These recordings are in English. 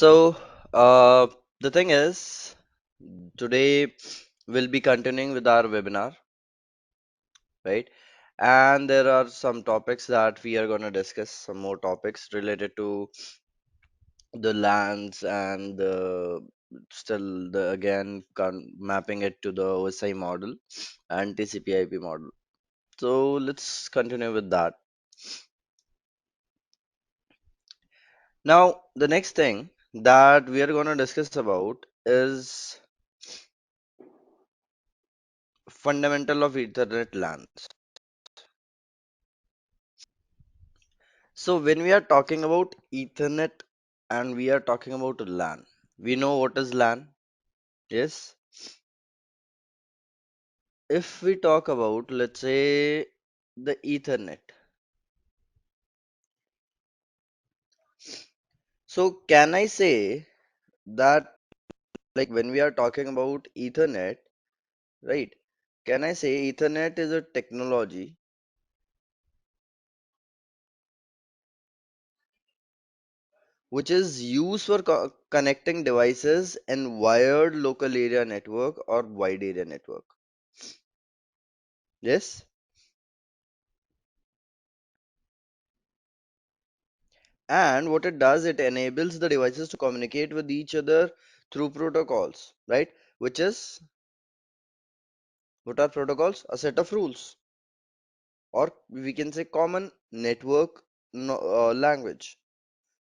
So, uh, the thing is, today we'll be continuing with our webinar, right? And there are some topics that we are going to discuss, some more topics related to the lands and still the again mapping it to the OSI model and TCP/IP model. So let's continue with that. Now, the next thing that we are going to discuss about is fundamental of Ethernet LANs. So when we are talking about Ethernet and we are talking about LAN, we know what is LAN. Yes. If we talk about, let's say, the Ethernet. So can I say that like when we are talking about Ethernet, right? Can I say Ethernet is a technology which is used for connecting devices in wired local area network or wide area network? Yes. And what it does, it enables the devices to communicate with each other through protocols, right? Which is, what are protocols? A set of rules, or we can say common network language,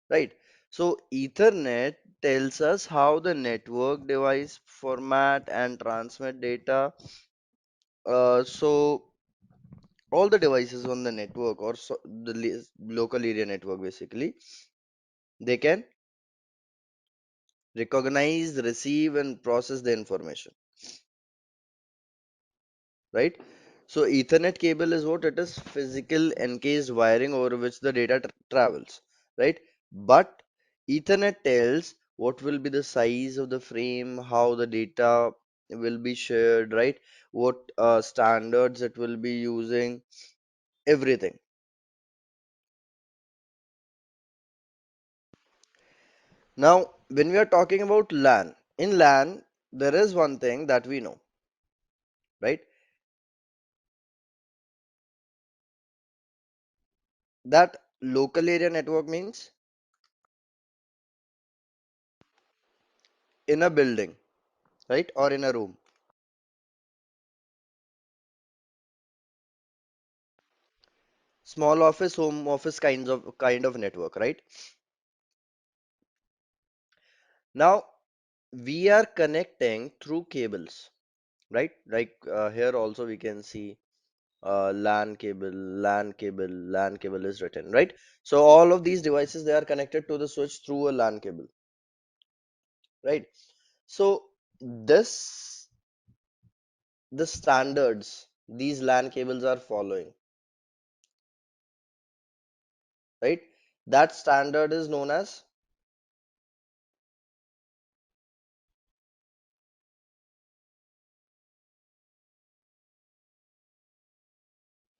right? So Ethernet tells us how the network device format and transmit data. So all the devices on the network or the local area network basically, they can recognize, receive, and process the information, right? So Ethernet cable is what it is, physical encased wiring over which the data travels, right? But Ethernet tells what will be the size of the frame, how the data will be shared, right? What standards it will be using, everything. Now, when we are talking about LAN, in LAN, there is one thing that we know, right? That local area network means in a building, right? Or in a room. Small office, home office kind of network, right? Now we are connecting through cables, right? Like here also we can see LAN cable, LAN cable, LAN cable is written, right? So all of these devices, they are connected to the switch through a LAN cable, right? So this the standards these LAN cables are following, right? That standard is known as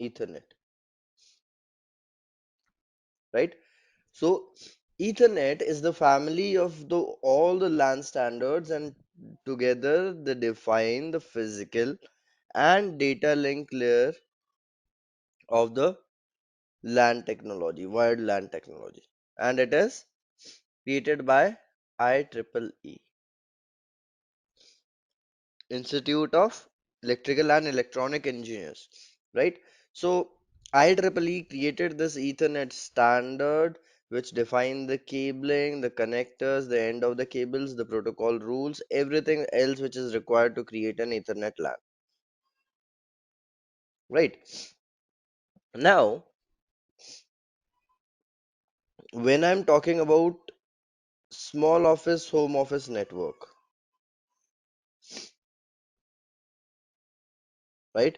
Ethernet, right? So Ethernet is the family of the all the LAN standards, and together they define the physical and data link layer of the LAN technology, wired LAN technology. And it is created by IEEE, Institute of Electrical and Electronic Engineers, right? So IEEE created this Ethernet standard which define the cabling, the connectors, the end of the cables, the protocol rules, everything else which is required to create an Ethernet LAN, right? Now, when I'm talking about small office, home office network, right?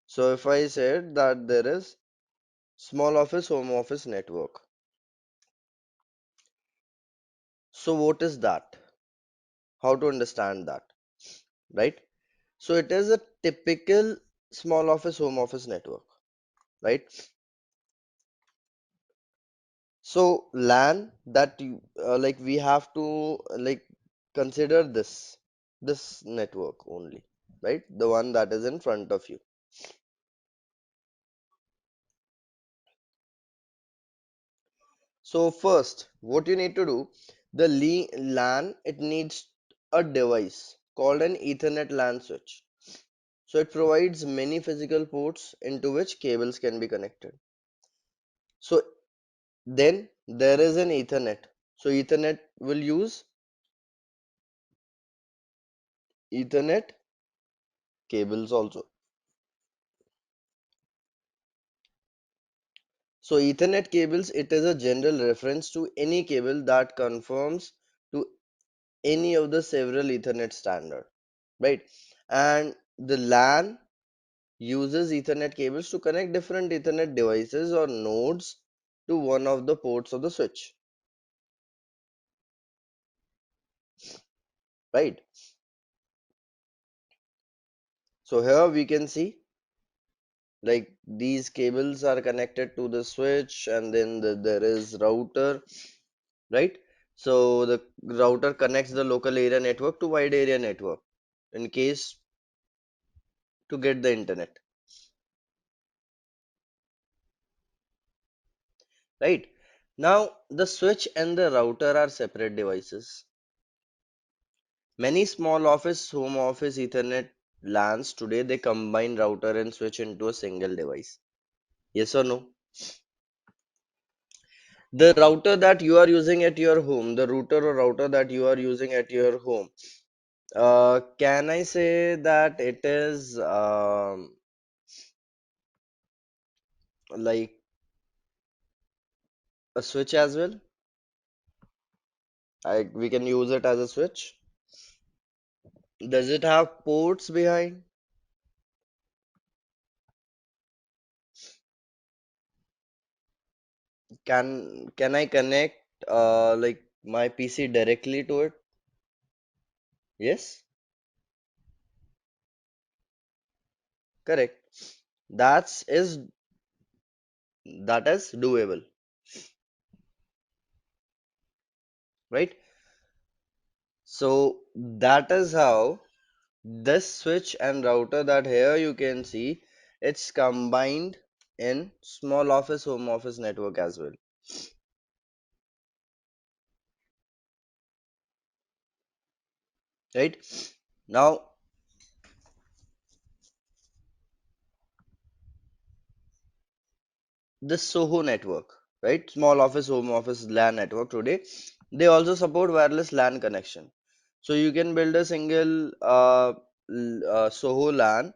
So if I said that there is small office, home office network, so what is that? How to understand that, right? So it is a typical small office, home office network, right? So LAN that you like we have to consider this network only, right? The one that is in front of you. So first, what you need to do, the LAN, it needs a device called an Ethernet LAN switch. So it provides many physical ports into which cables can be connected. So then there is an Ethernet. So Ethernet will use Ethernet cables also. So Ethernet cables, it is a general reference to any cable that conforms to any of the several Ethernet standard, right? And the LAN uses Ethernet cables to connect different Ethernet devices or nodes to one of the ports of the switch, right? So here we can see like these cables are connected to the switch, and then there is router, right? So the router connects the local area network to wide area network in case to get the internet, right? Now the switch and the router are separate devices. Many small office, home office Ethernet LANs today, they combine router and switch into a single device. Yes or no? The router that you are using at your home, the router or router that you are using at your home, can I say that it is like a switch as well? We can use it as a switch. Does it have ports behind? Can I connect like my PC directly to it? Yes, correct. That is doable, right? So that is how this switch and router that here you can see, it's combined in small office home office network as well, right? Now this SOHO network, right? Small office home office LAN network today, they also support wireless LAN connection. So you can build a single SOHO LAN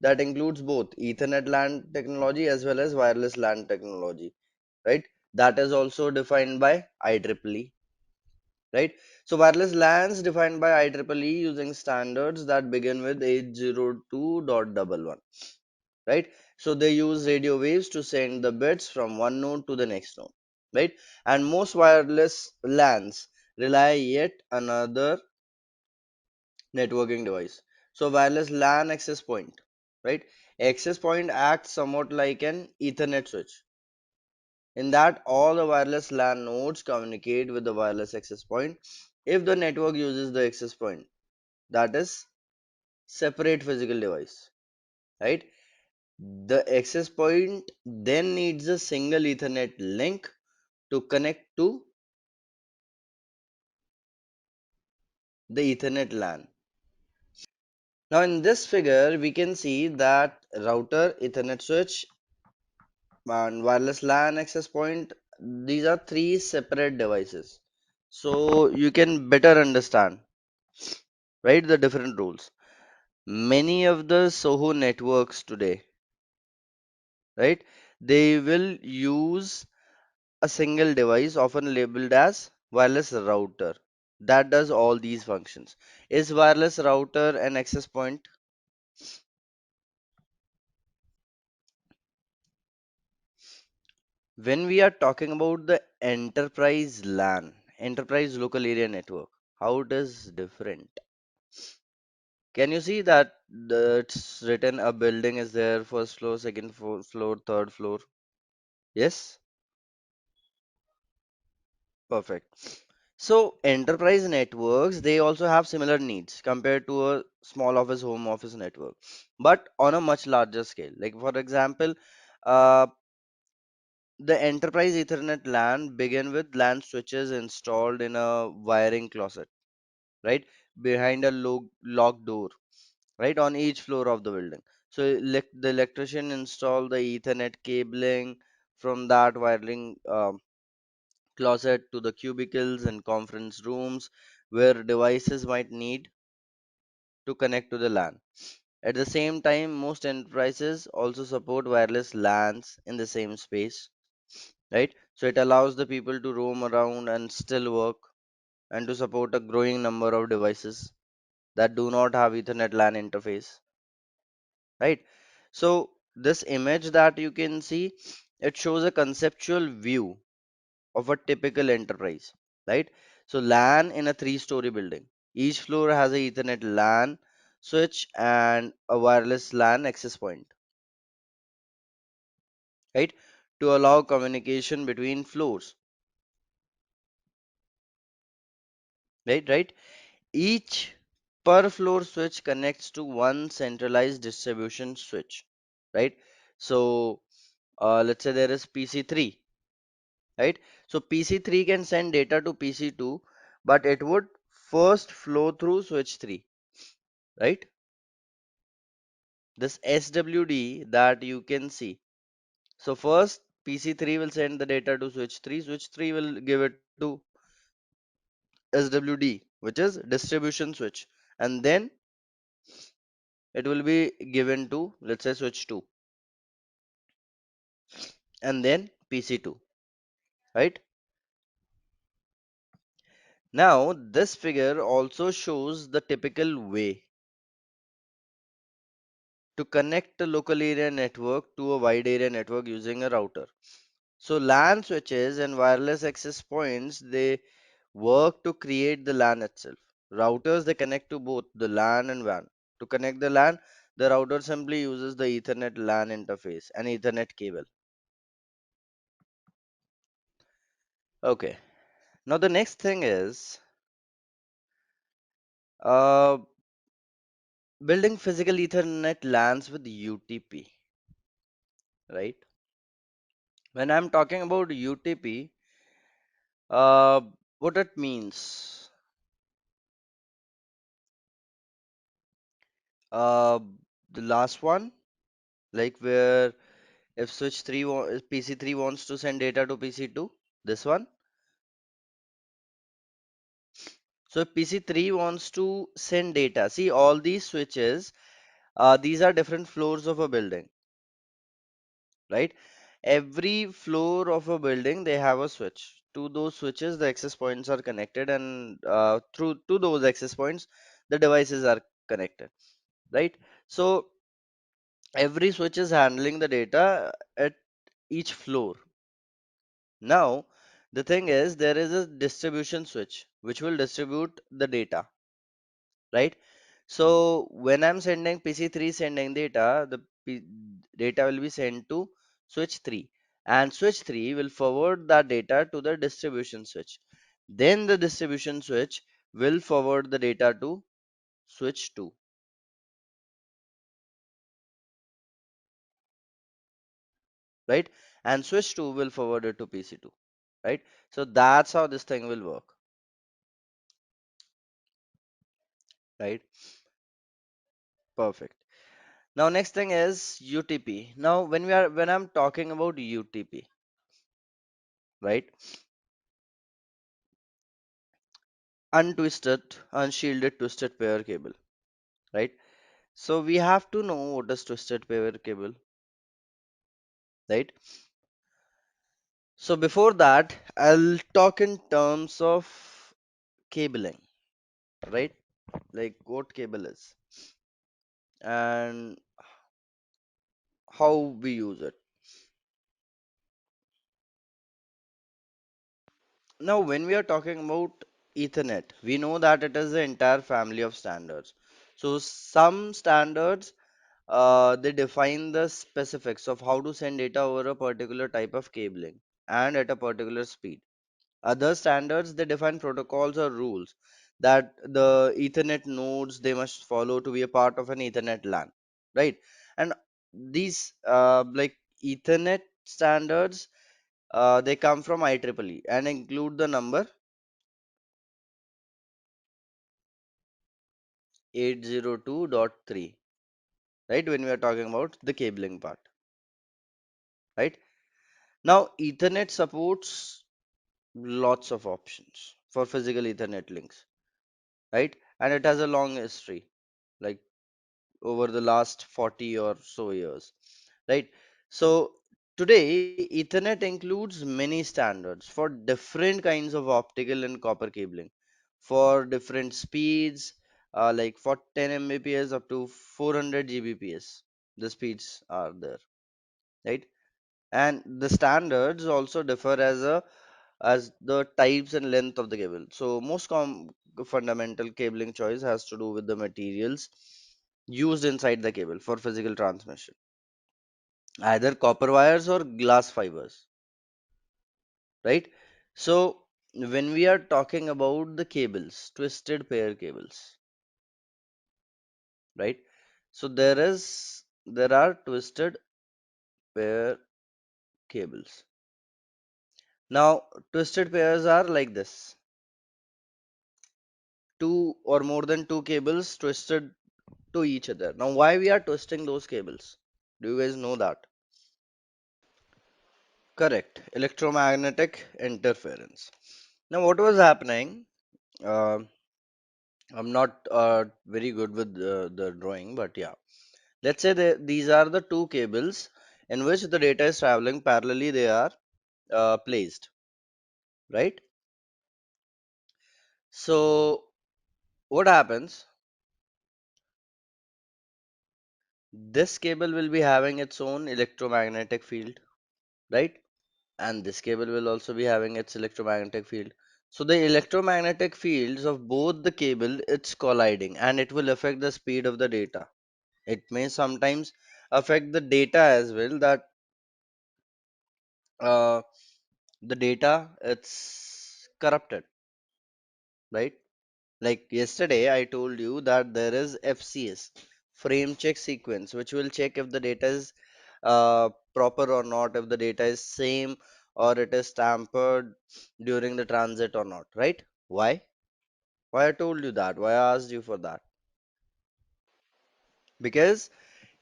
that includes both Ethernet LAN technology as well as wireless LAN technology, right? That is also defined by IEEE, right? So wireless LANs defined by IEEE using standards that begin with 802.11, right? So they use radio waves to send the bits from one node to the next node, right? And most wireless LANs rely yet another networking device. So wireless LAN access point, right? Access point acts somewhat like an Ethernet switch. In that, all the wireless LAN nodes communicate with the wireless access point. If the network uses the access point, that is separate physical device, right? The access point then needs a single Ethernet link to connect to the Ethernet LAN. Now in this figure, we can see that router, Ethernet switch, and wireless LAN access point, these are three separate devices. So you can better understand, right, the different rules. Many of the SOHO networks today, right, they will use a single device often labeled as wireless router that does all these functions. Is wireless router an access point? When we are talking about the enterprise LAN, enterprise local area network, how it is different? Can you see that it's written a building is there, first floor, second floor, third floor? Yes, Perfect. So enterprise networks, they also have similar needs compared to a small office, home office network, but on a much larger scale. Like for example, uh, the enterprise Ethernet LAN begin with LAN switches installed in a wiring closet, right, behind a locked door, right, on each floor of the building. So the electrician install the Ethernet cabling from that wiring closet to the cubicles and conference rooms where devices might need to connect to the LAN. At the same time, most enterprises also support wireless LANs in the same space, right? So it allows the people to roam around and still work and to support a growing number of devices that do not have Ethernet LAN interface, right? So this image that you can see, it shows a conceptual view of a typical enterprise, right? So LAN in a three-story building. Each floor has a Ethernet LAN switch and a wireless LAN access point, right? To allow communication between floors, right? Each per floor switch connects to one centralized distribution switch, right? So let's say there is PC3, right? So PC3 can send data to PC2, but it would first flow through switch 3, right? This SWD that you can see. So first PC3 will send the data to switch 3 will give it to SWD, which is distribution switch, and then it will be given to, let's say, switch 2, and then PC2, right? Now this figure also shows the typical way to connect a local area network to a wide area network using a router. So LAN switches and wireless access points, they work to create the LAN itself. Routers, they connect to both the LAN and WAN. To connect the LAN, the router simply uses the Ethernet LAN interface and Ethernet cable. Okay. Now the next thing is uh, building physical Ethernet LANs with UTP, right? When I'm talking about UTP, uh, what it means? Uh, the last one, like where if switch 3 if PC3 wants to send data to PC2, this one. So if PC3 wants to send data, see all these switches, these are different floors of a building, right? Every floor of a building, they have a switch. To those switches, the access points are connected, and through to those access points, the devices are connected, right? So every switch is handling the data at each floor. Now, the thing is, there is a distribution switch which will distribute the data, right? So when I'm sending PC3 sending data, the data will be sent to switch 3, and switch 3 will forward that data to the distribution switch. Then the distribution switch will forward the data to switch 2, right? And switch 2 will forward it to PC2, right? So that's how this thing will work, right? Perfect. Now next thing is UTP. Now when I'm talking about UTP, right? Unshielded twisted pair cable, right? So we have to know what is twisted pair cable, right? So before that, I'll talk in terms of cabling, right? Like what cable is and how we use it. Now, when we are talking about Ethernet, we know that it is the entire family of standards. So some standards they define the specifics of how to send data over a particular type of cabling and at a particular speed. Other standards, they define protocols or rules that the Ethernet nodes they must follow to be a part of an Ethernet LAN, right? And these like Ethernet standards, they come from IEEE and include the number 802.3, right? When we are talking about the cabling part, right? Now, Ethernet supports lots of options for physical Ethernet links, right? And it has a long history, like over the last 40 or so years, right? So today, Ethernet includes many standards for different kinds of optical and copper cabling for different speeds, like for 10 Mbps up to 400 Gbps. The speeds are there, right? And the standards also differ as the types and length of the cable. So most fundamental cabling choice has to do with the materials used inside the cable for physical transmission, either copper wires or glass fibers, right? So when we are talking about the cables, twisted pair cables, right? So there are twisted pair cables. Now twisted pairs are like this: two or more than two cables twisted to each other. Now, why we are twisting those cables? Do you guys know that? Correct. Electromagnetic interference. Now, what was happening? Uh, I'm not very good with the drawing, but yeah. Let's say these are the two cables in which the data is traveling parallelly. They are placed, right? So, what happens? This cable will be having its own electromagnetic field, right? And this cable will also be having its electromagnetic field. So the electromagnetic fields of both the cable, it's colliding and it will affect the speed of the data. It may sometimes affect the data as well, that uh, the data it's corrupted, right? Like yesterday I told you that there is FCS, frame check sequence, which will check if the data is proper or not, if the data is same or it is tampered during the transit or not, right? Why I told you that? Why I asked you for that? Because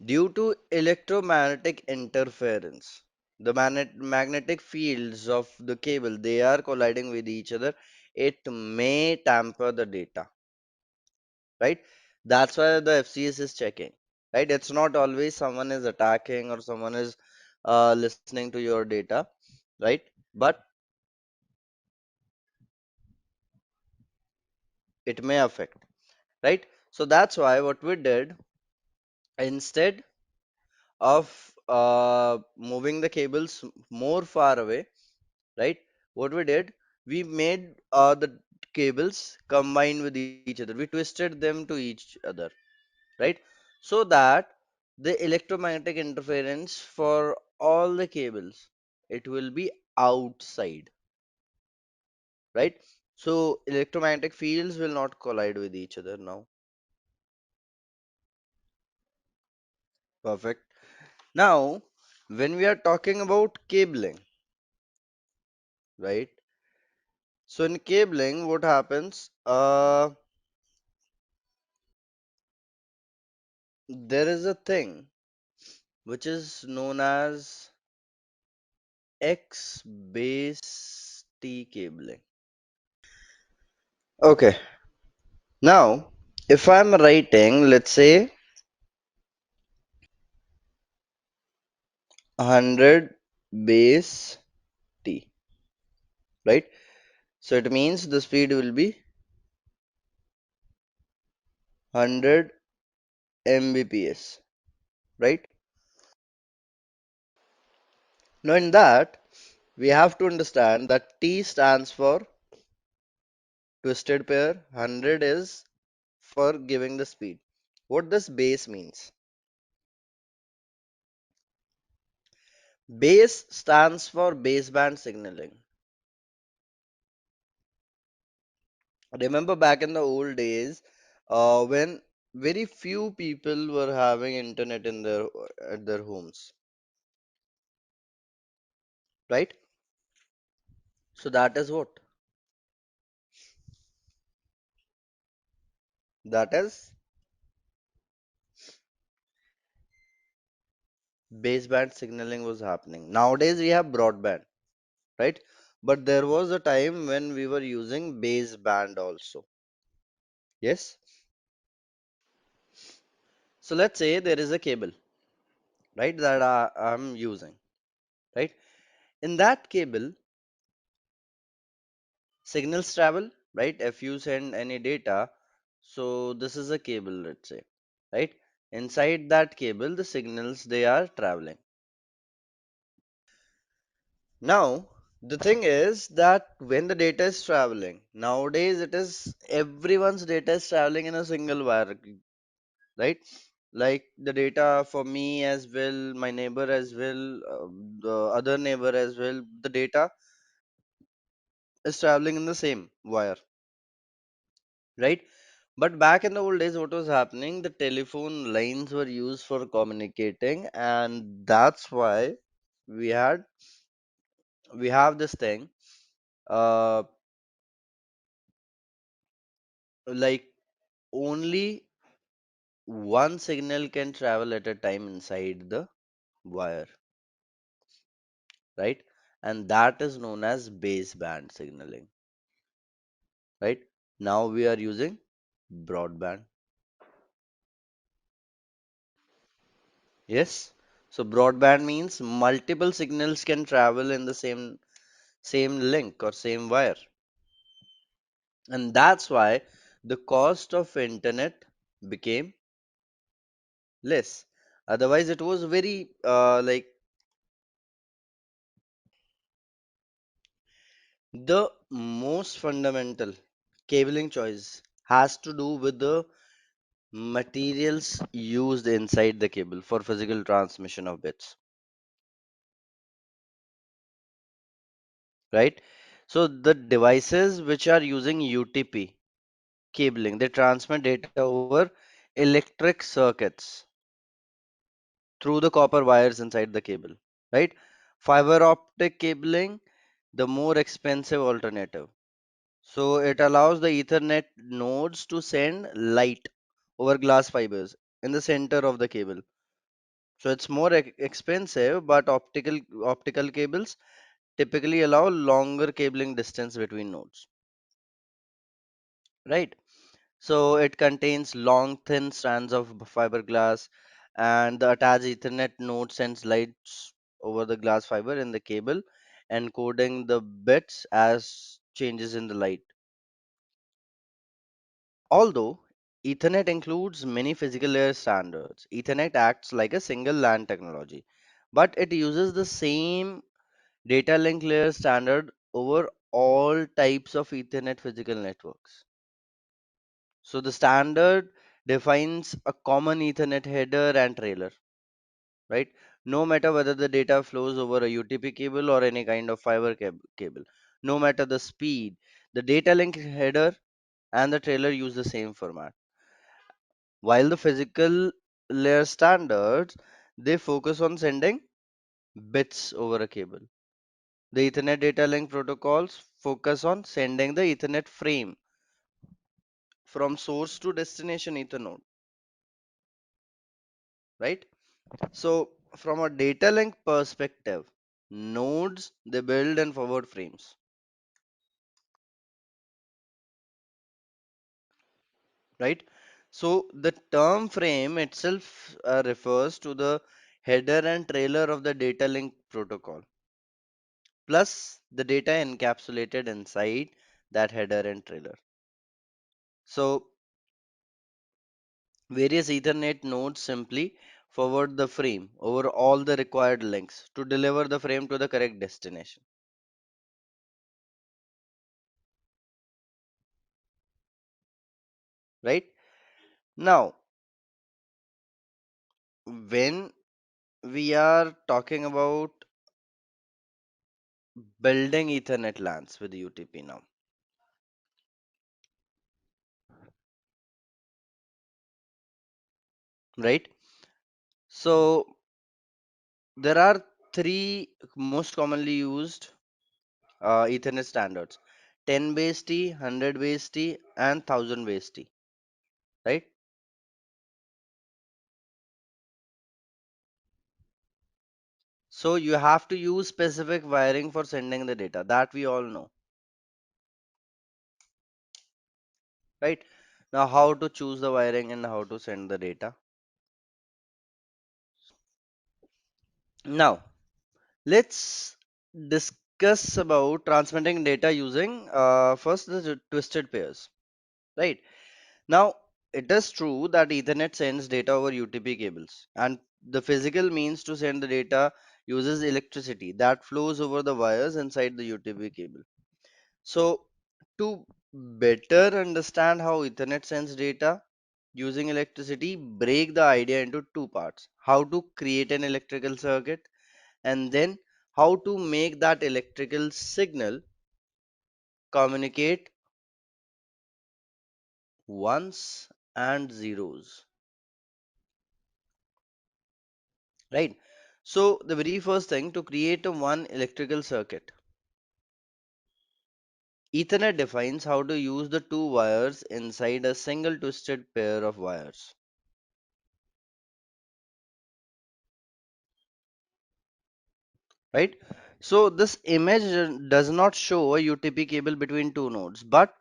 due to electromagnetic interference, the magnetic fields of the cable they are colliding with each other. It may tamper the data, right? That's why the FCS is checking, right? It's not always someone is attacking or someone is listening to your data, right? But it may affect, right? So that's why what we did, instead of moving the cables more far away, right? What we did, we made the cables combine with each other. We twisted them to each other, right? So that the electromagnetic interference for all the cables, it will be outside, right? So electromagnetic fields will not collide with each other now. Perfect. Now, when we are talking about cabling, right? So in cabling, what happens? There is a thing which is known as X base T cabling. Okay. Now, if I'm writing, let's say 100 base T, right? So it means the speed will be 100 Mbps, right? Now, in that, we have to understand that T stands for twisted pair, 100 is for giving the speed. What this base means? Base stands for baseband signaling. Remember back in the old days, when very few people were having internet in their at their homes, right? So that is what? That is baseband signaling was happening. Nowadays we have broadband, right? But there was a time when we were using baseband also. Yes. So let's say there is a cable, right, that I'm using, right? In that cable, signals travel, right? If you send any data, so this is a cable, let's say, right? Inside that cable, the signals they are traveling. Now, the thing is that when the data is traveling, nowadays it is everyone's data is traveling in a single wire, right? Like the data for me as well, my neighbor as well, the other neighbor as well, the data is traveling in the same wire, right? But back in the old days, what was happening? The telephone lines were used for communicating, and that's why we had we have this thing, uh, like only one signal can travel at a time inside the wire, right? And that is known as baseband signaling, right? Now we are using broadband. Yes. So broadband means multiple signals can travel in the same link or same wire. And that's why the cost of internet became less. Otherwise, it was very like the most fundamental cabling choice has to do with the materials used inside the cable for physical transmission of bits, right? So the devices which are using UTP cabling, they transmit data over electric circuits through the copper wires inside the cable, right? Fiber optic cabling, the more expensive alternative. So it allows the Ethernet nodes to send light over glass fibers in the center of the cable. So it's more expensive, but optical cables typically allow longer cabling distance between nodes, right? So it contains long, thin strands of fiberglass, and the attached Ethernet node sends lights over the glass fiber in the cable, encoding the bits as changes in the light. Although Ethernet includes many physical layer standards, Ethernet acts like a single LAN technology, but it uses the same data link layer standard over all types of Ethernet physical networks. So the standard defines a common Ethernet header and trailer, right? No matter whether the data flows over a UTP cable or any kind of fiber cable, no matter the speed, the data link header and the trailer use the same format. While the physical layer standards, they focus on sending bits over a cable. The Ethernet data link protocols focus on sending the Ethernet frame from source to destination Ethernet, right? So, from a data link perspective, nodes they build and forward frames, right? So, the term frame itself refers to the header and trailer of the data link protocol, plus the data encapsulated inside that header and trailer. So, various Ethernet nodes simply forward the frame over all the required links to deliver the frame to the correct destination, right? Now, when we are talking about building Ethernet LANs with UTP now. right? So there are three most commonly used Ethernet standards: 10 base T, 100 base T, and 1000 base T, right? So you have to use specific wiring for sending the data, that we all know, right? Now, how to choose the wiring and how to send the data. Now, let's discuss about transmitting data using first the twisted pairs, right? Now, it is true that Ethernet sends data over UTP cables, and the physical means to send the data uses electricity that flows over the wires inside the UTP cable. So, to better understand how Ethernet sends data using electricity, break the idea into two parts: how to create an electrical circuit, and then how to make that electrical signal communicate ones and zeros, right? So the very first thing, to create a one electrical circuit, Ethernet defines how to use the two wires inside a single twisted pair of wires, right? So this image does not show a UTP cable between two nodes, but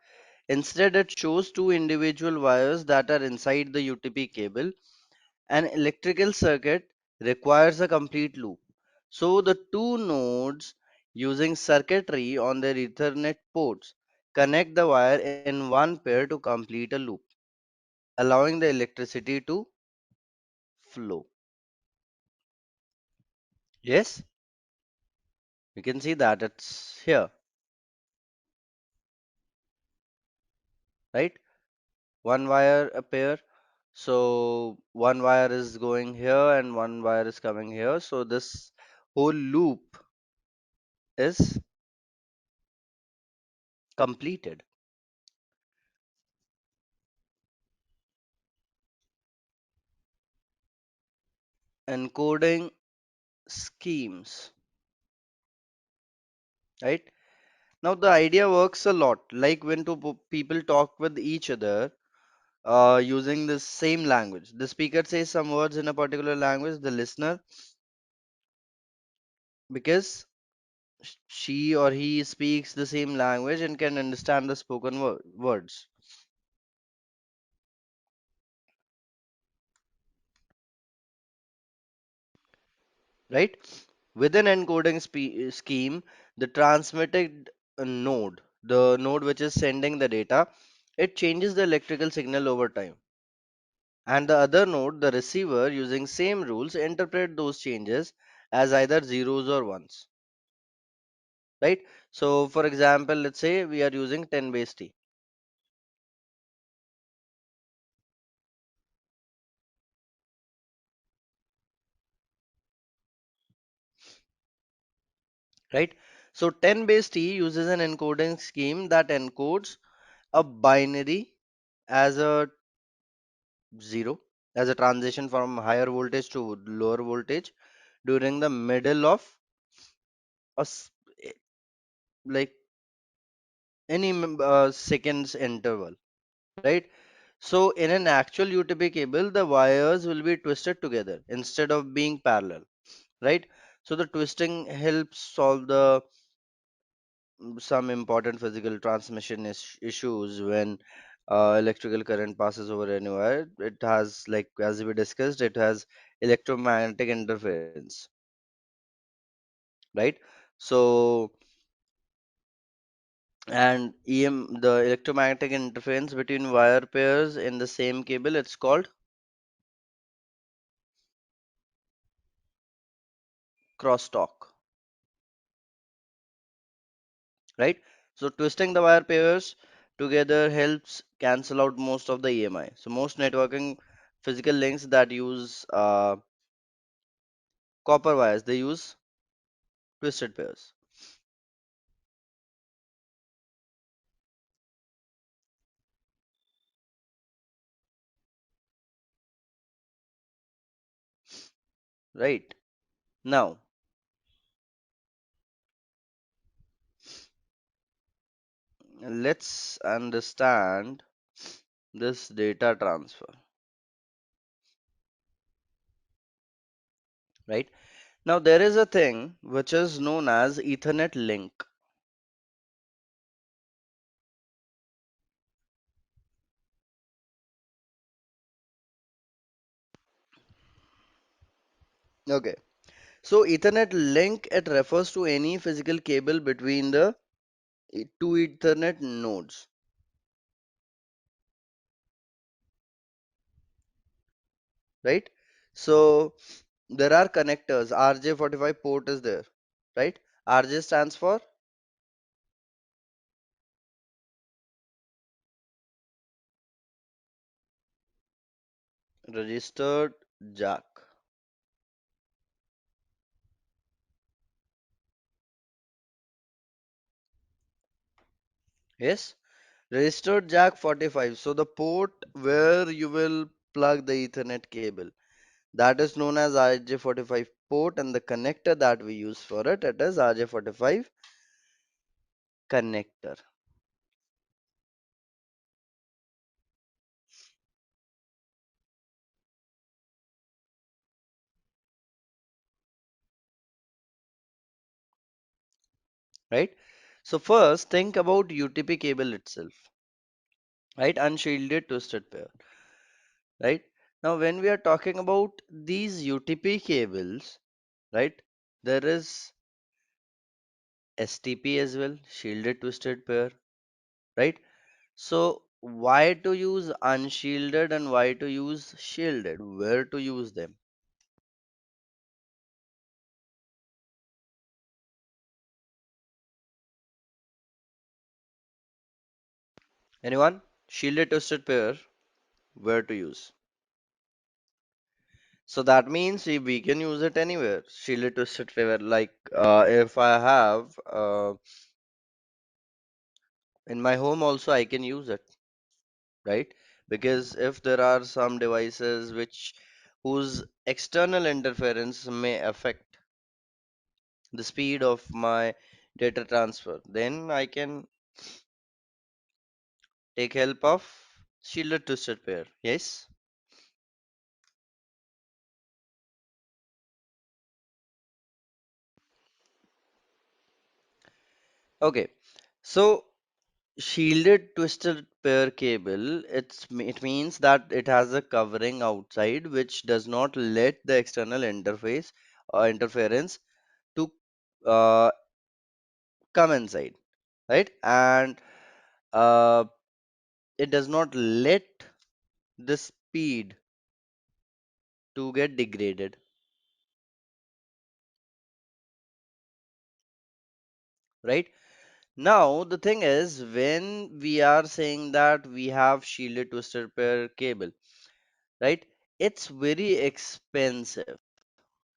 instead it shows two individual wires that are inside the UTP cable. An electrical circuit requires a complete loop. So the two nodes, using circuitry on their Ethernet ports, connect the wire in one pair to complete a loop, allowing the electricity to flow. Yes, you can see that it's here, right? One wire a pair. So one wire is going here and one wire is coming here. So this whole loop is completed. Encoding schemes, right? Now the idea works a lot like when two people talk with each other using the same language. The speaker says some words in a particular language, the listener, because she or he speaks the same language and can understand the spoken words, right? With an encoding scheme, the transmitted node, the node which is sending the data, it changes the electrical signal over time. And the other node, the receiver, using same rules, interpret those changes as either zeros or ones, right? So, for example, let's say we are using 10 base T, right? So, 10 base T uses an encoding scheme that encodes a binary as a zero, as a transition from higher voltage to lower voltage during the middle of a like any seconds interval, right? So in an actual UTP cable, the wires will be twisted together instead of being parallel, right? So the twisting helps solve the some important physical transmission issues when electrical current passes over any wire. It has, like as we discussed, it has electromagnetic interference, right? So and the electromagnetic interference between wire pairs in the same cable, it's called crosstalk, right? So twisting the wire pairs together helps cancel out most of the EMI. So most networking physical links that use copper wires, they use twisted pairs. right? Now, let's understand this data transfer, right? Now, there is a thing which is known as Ethernet link. Okay. So, Ethernet link, it refers to any physical cable between the two Ethernet nodes, right? So, there are connectors. RJ45 port is there, right? RJ stands for registered jack. Yes, registered jack 45. So, the port where you will plug the Ethernet cable, that is known as RJ45 port, and the connector that we use for it, it is RJ45 connector, right? So, first think about UTP cable itself, right? Unshielded twisted pair, right? Now, when we are talking about these UTP cables, right, there is STP as well, shielded twisted pair, right? So, why to use unshielded and why to use shielded? Where to use them? Anyone? Shielded twisted pair, where to use? So that means we can use it anywhere. Shielded twisted pair, like if I have in my home also, I can use it, right? Because if there are some devices which whose external interference may affect the speed of my data transfer, then I can take help of shielded twisted pair. Yes. Okay. So shielded twisted pair cable, it means that it has a covering outside which does not let the external interface or interference to uh, come inside, right? And uh, it does not let the speed to get degraded, right? Now the thing is, when we are saying that we have shielded twisted pair cable, right, it's very expensive,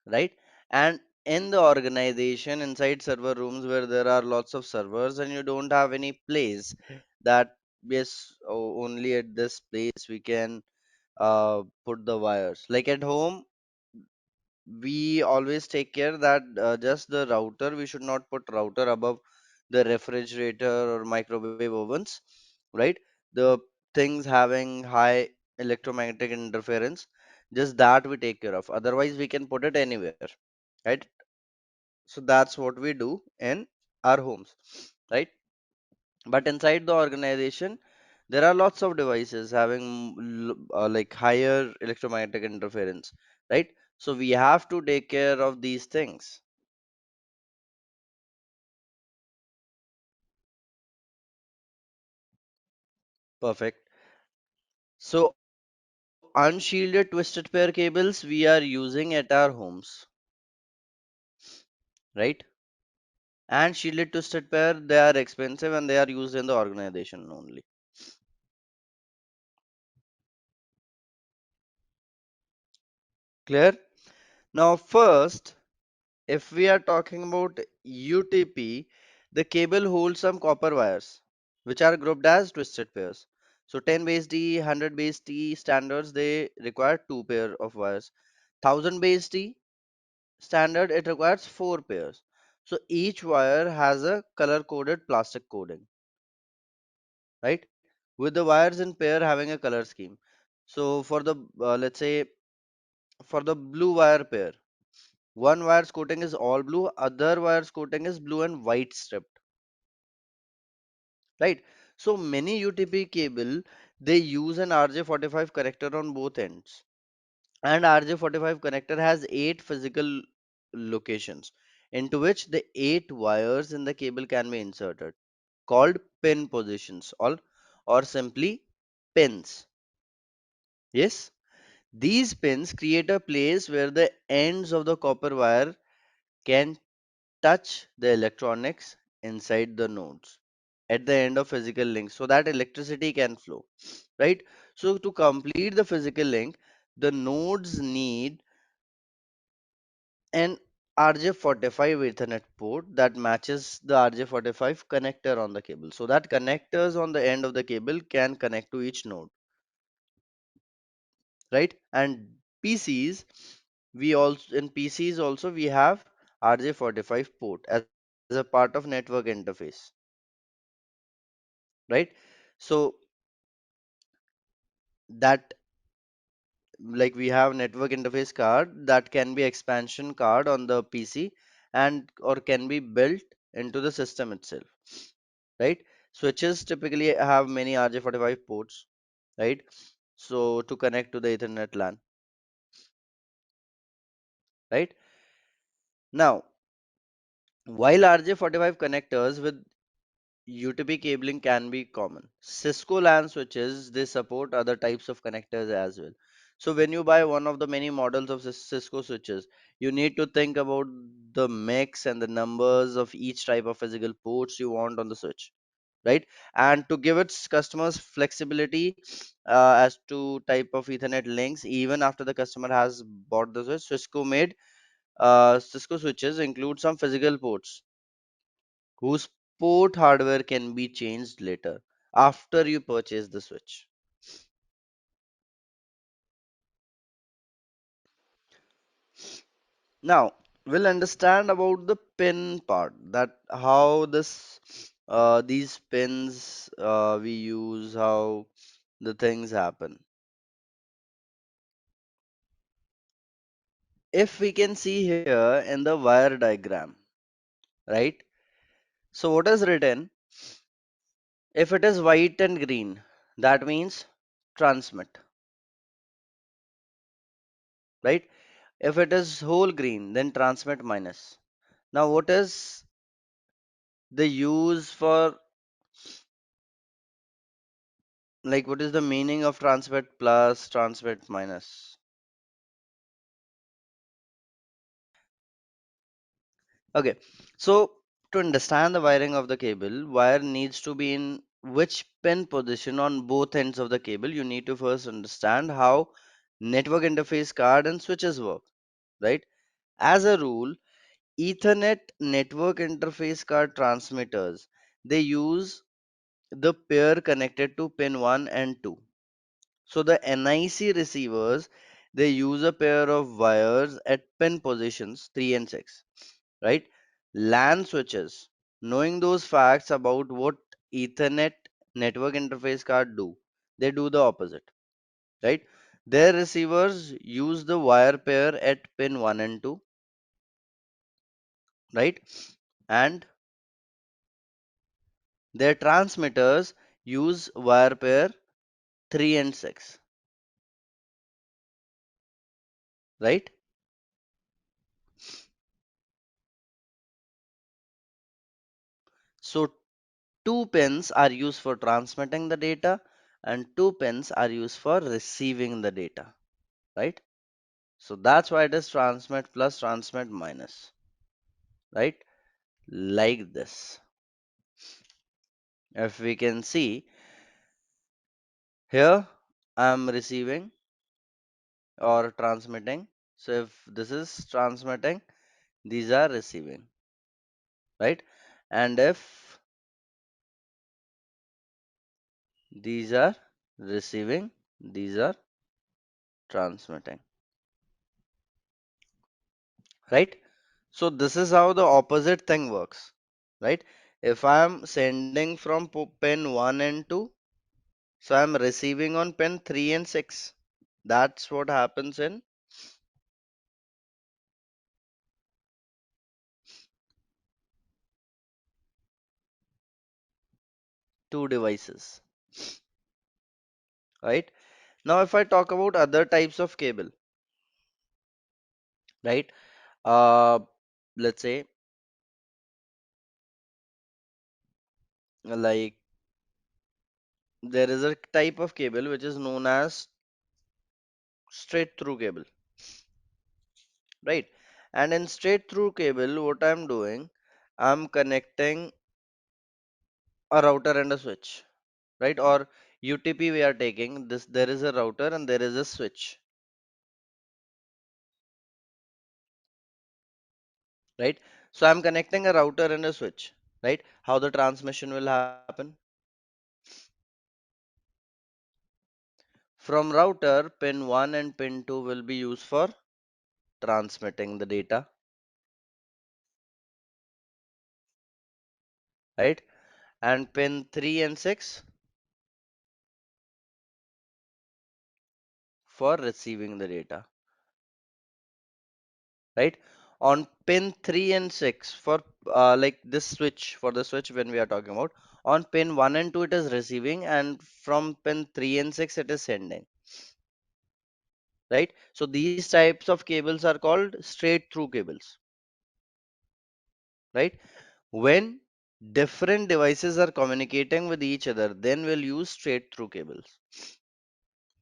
right? And in the organization, inside server rooms where there are lots of servers and you don't have any place that, yes, only at this place we can put the wires. Like at home, we always take care that just the router, we should not put router above the refrigerator or microwave ovens, right? The things having high electromagnetic interference, just that we take care of. Otherwise, we can put it anywhere, right? So that's what we do in our homes, right? But inside the organization, there are lots of devices having like higher electromagnetic interference, right? So we have to take care of these things. Perfect. So unshielded twisted pair cables we are using at our homes, right? And shielded twisted pair, they are expensive and they are used in the organization only. Clear? Now, first, if we are talking about UTP, the cable holds some copper wires, which are grouped as twisted pairs. So 10 base D, 100 base T standards, they require two pair of wires. 1000 base T, standard, it requires 4 pairs. So each wire has a color coded plastic coating, right? With the wires in pair having a color scheme. So for the let's say for the blue wire pair, one wire's coating is all blue, other wire's coating is blue and white striped, right? So many UTP cable, they use an RJ45 connector on both ends, and RJ45 connector has 8 physical locations into which the 8 wires in the cable can be inserted, called pin positions, or simply pins. Yes, these pins create a place where the ends of the copper wire can touch the electronics inside the nodes at the end of physical link so that electricity can flow, right? So to complete the physical link, the nodes need an RJ45 Ethernet port that matches the RJ45 connector on the cable, so that connectors on the end of the cable can connect to each node, right? And PCs, we also in PCs also we have RJ45 port as a part of network interface, right? So that, like, we have network interface card that can be expansion card on the PC and or can be built into the system itself, right? Switches typically have many RJ45 ports, right? So to connect to the Ethernet LAN, right? Now, while RJ45 connectors with UTP cabling can be common, Cisco LAN switches, they support other types of connectors as well. So when you buy one of the many models of Cisco switches, you need to think about the mix and the numbers of each type of physical ports you want on the switch, right? And to give its customers flexibility as to type of Ethernet links, even after the customer has bought the switch, Cisco switches include some physical ports whose port hardware can be changed later after you purchase the switch. Now we'll understand about the pin part, that how this these pins we use, how the things happen. If we can see here in the wire diagram, right? So what is written? If it is white and green, that means transmit, right? If it is whole green, then transmit minus. Now what is the use for, like, what is the meaning of transmit plus, transmit minus? Okay, so to understand the wiring of the cable, wire needs to be in which pin position on both ends of the cable. You need to first understand how network interface card and switches work, right? As a rule, Ethernet network interface card transmitters, they use the pair connected to pin 1 and 2. So the NIC receivers, they use a pair of wires at pin positions 3 and 6, right? LAN switches, knowing those facts about what Ethernet network interface card do, they do the opposite, right? Their receivers use the wire pair at pin 1 and 2, right? And their transmitters use wire pair 3 and 6, right? So two pins are used for transmitting the data and two pins are used for receiving the data, right? So that's why it is transmit plus, transmit minus, right? Like this. If we can see here, I'm receiving or transmitting. So if this is transmitting, these are receiving, right? And if these are receiving, these are transmitting. right? So this is how the opposite thing works, right? If I am sending from pin 1 and 2, so I am receiving on pin 3 and 6. That's what happens in two devices, right? Now if I talk about other types of cable, right? Uh, let's say like there is a type of cable which is known as straight through cable, right? And in straight through cable, what I'm doing, I'm connecting a router and a switch, right? Or UTP we are taking this, there is a router and there is a switch, right? So I'm connecting a router and a switch, right? How the transmission will happen? From router, pin 1 and pin 2 will be used for transmitting the data, right? And pin 3 and 6 for receiving the data, right? On pin 3 and 6 for like this switch, for the switch when we are talking about, on pin 1 and 2 it is receiving, and from pin 3 and 6 it is sending, right? So these types of cables are called straight through cables, right? When different devices are communicating with each other, then we'll use straight through cables,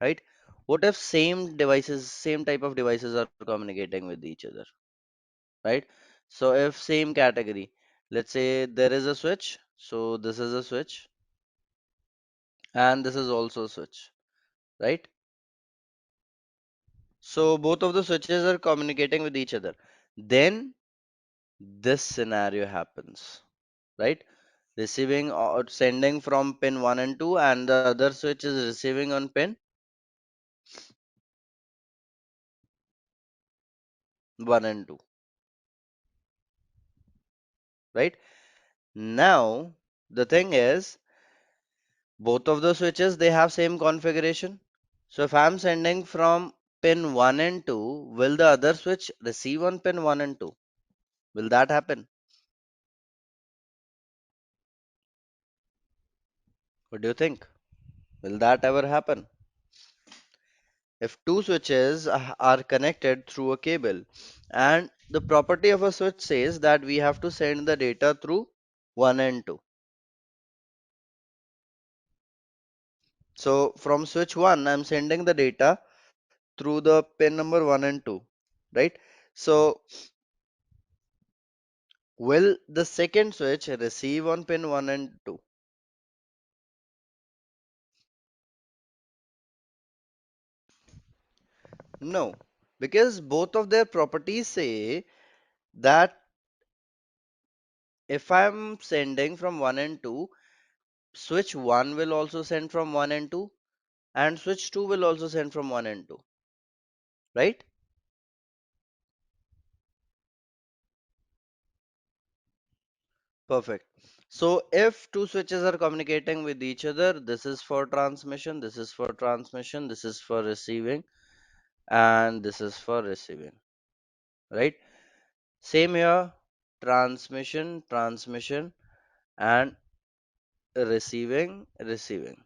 right? What if same devices, same type of devices are communicating with each other, right? So if same category, let's say there is a switch, so this is a switch and this is also a switch, right? So both of the switches are communicating with each other. Then this scenario happens, right? Receiving or sending from pin 1 and 2, and the other switch is receiving on pin 1 and 2, right? Now the thing is, both of the switches they have same configuration. So if I'm sending from pin 1 and 2, will the other switch receive on pin 1 and 2? Will that happen? What do you think? Will that ever happen? If two switches are connected through a cable, and the property of a switch says that we have to send the data through 1 and 2. So from switch 1, I'm sending the data through the pin number 1 and 2, right? So will the second switch receive on pin 1 and 2? No, because both of their properties say that if I'm sending from 1 and 2, switch 1 will also send from 1 and 2, and switch 2 will also send from 1 and 2, right? Perfect. So if two switches are communicating with each other, this is for transmission, this is for transmission, this is for receiving, and this is for receiving, right? Same here, transmission, transmission, and receiving, receiving,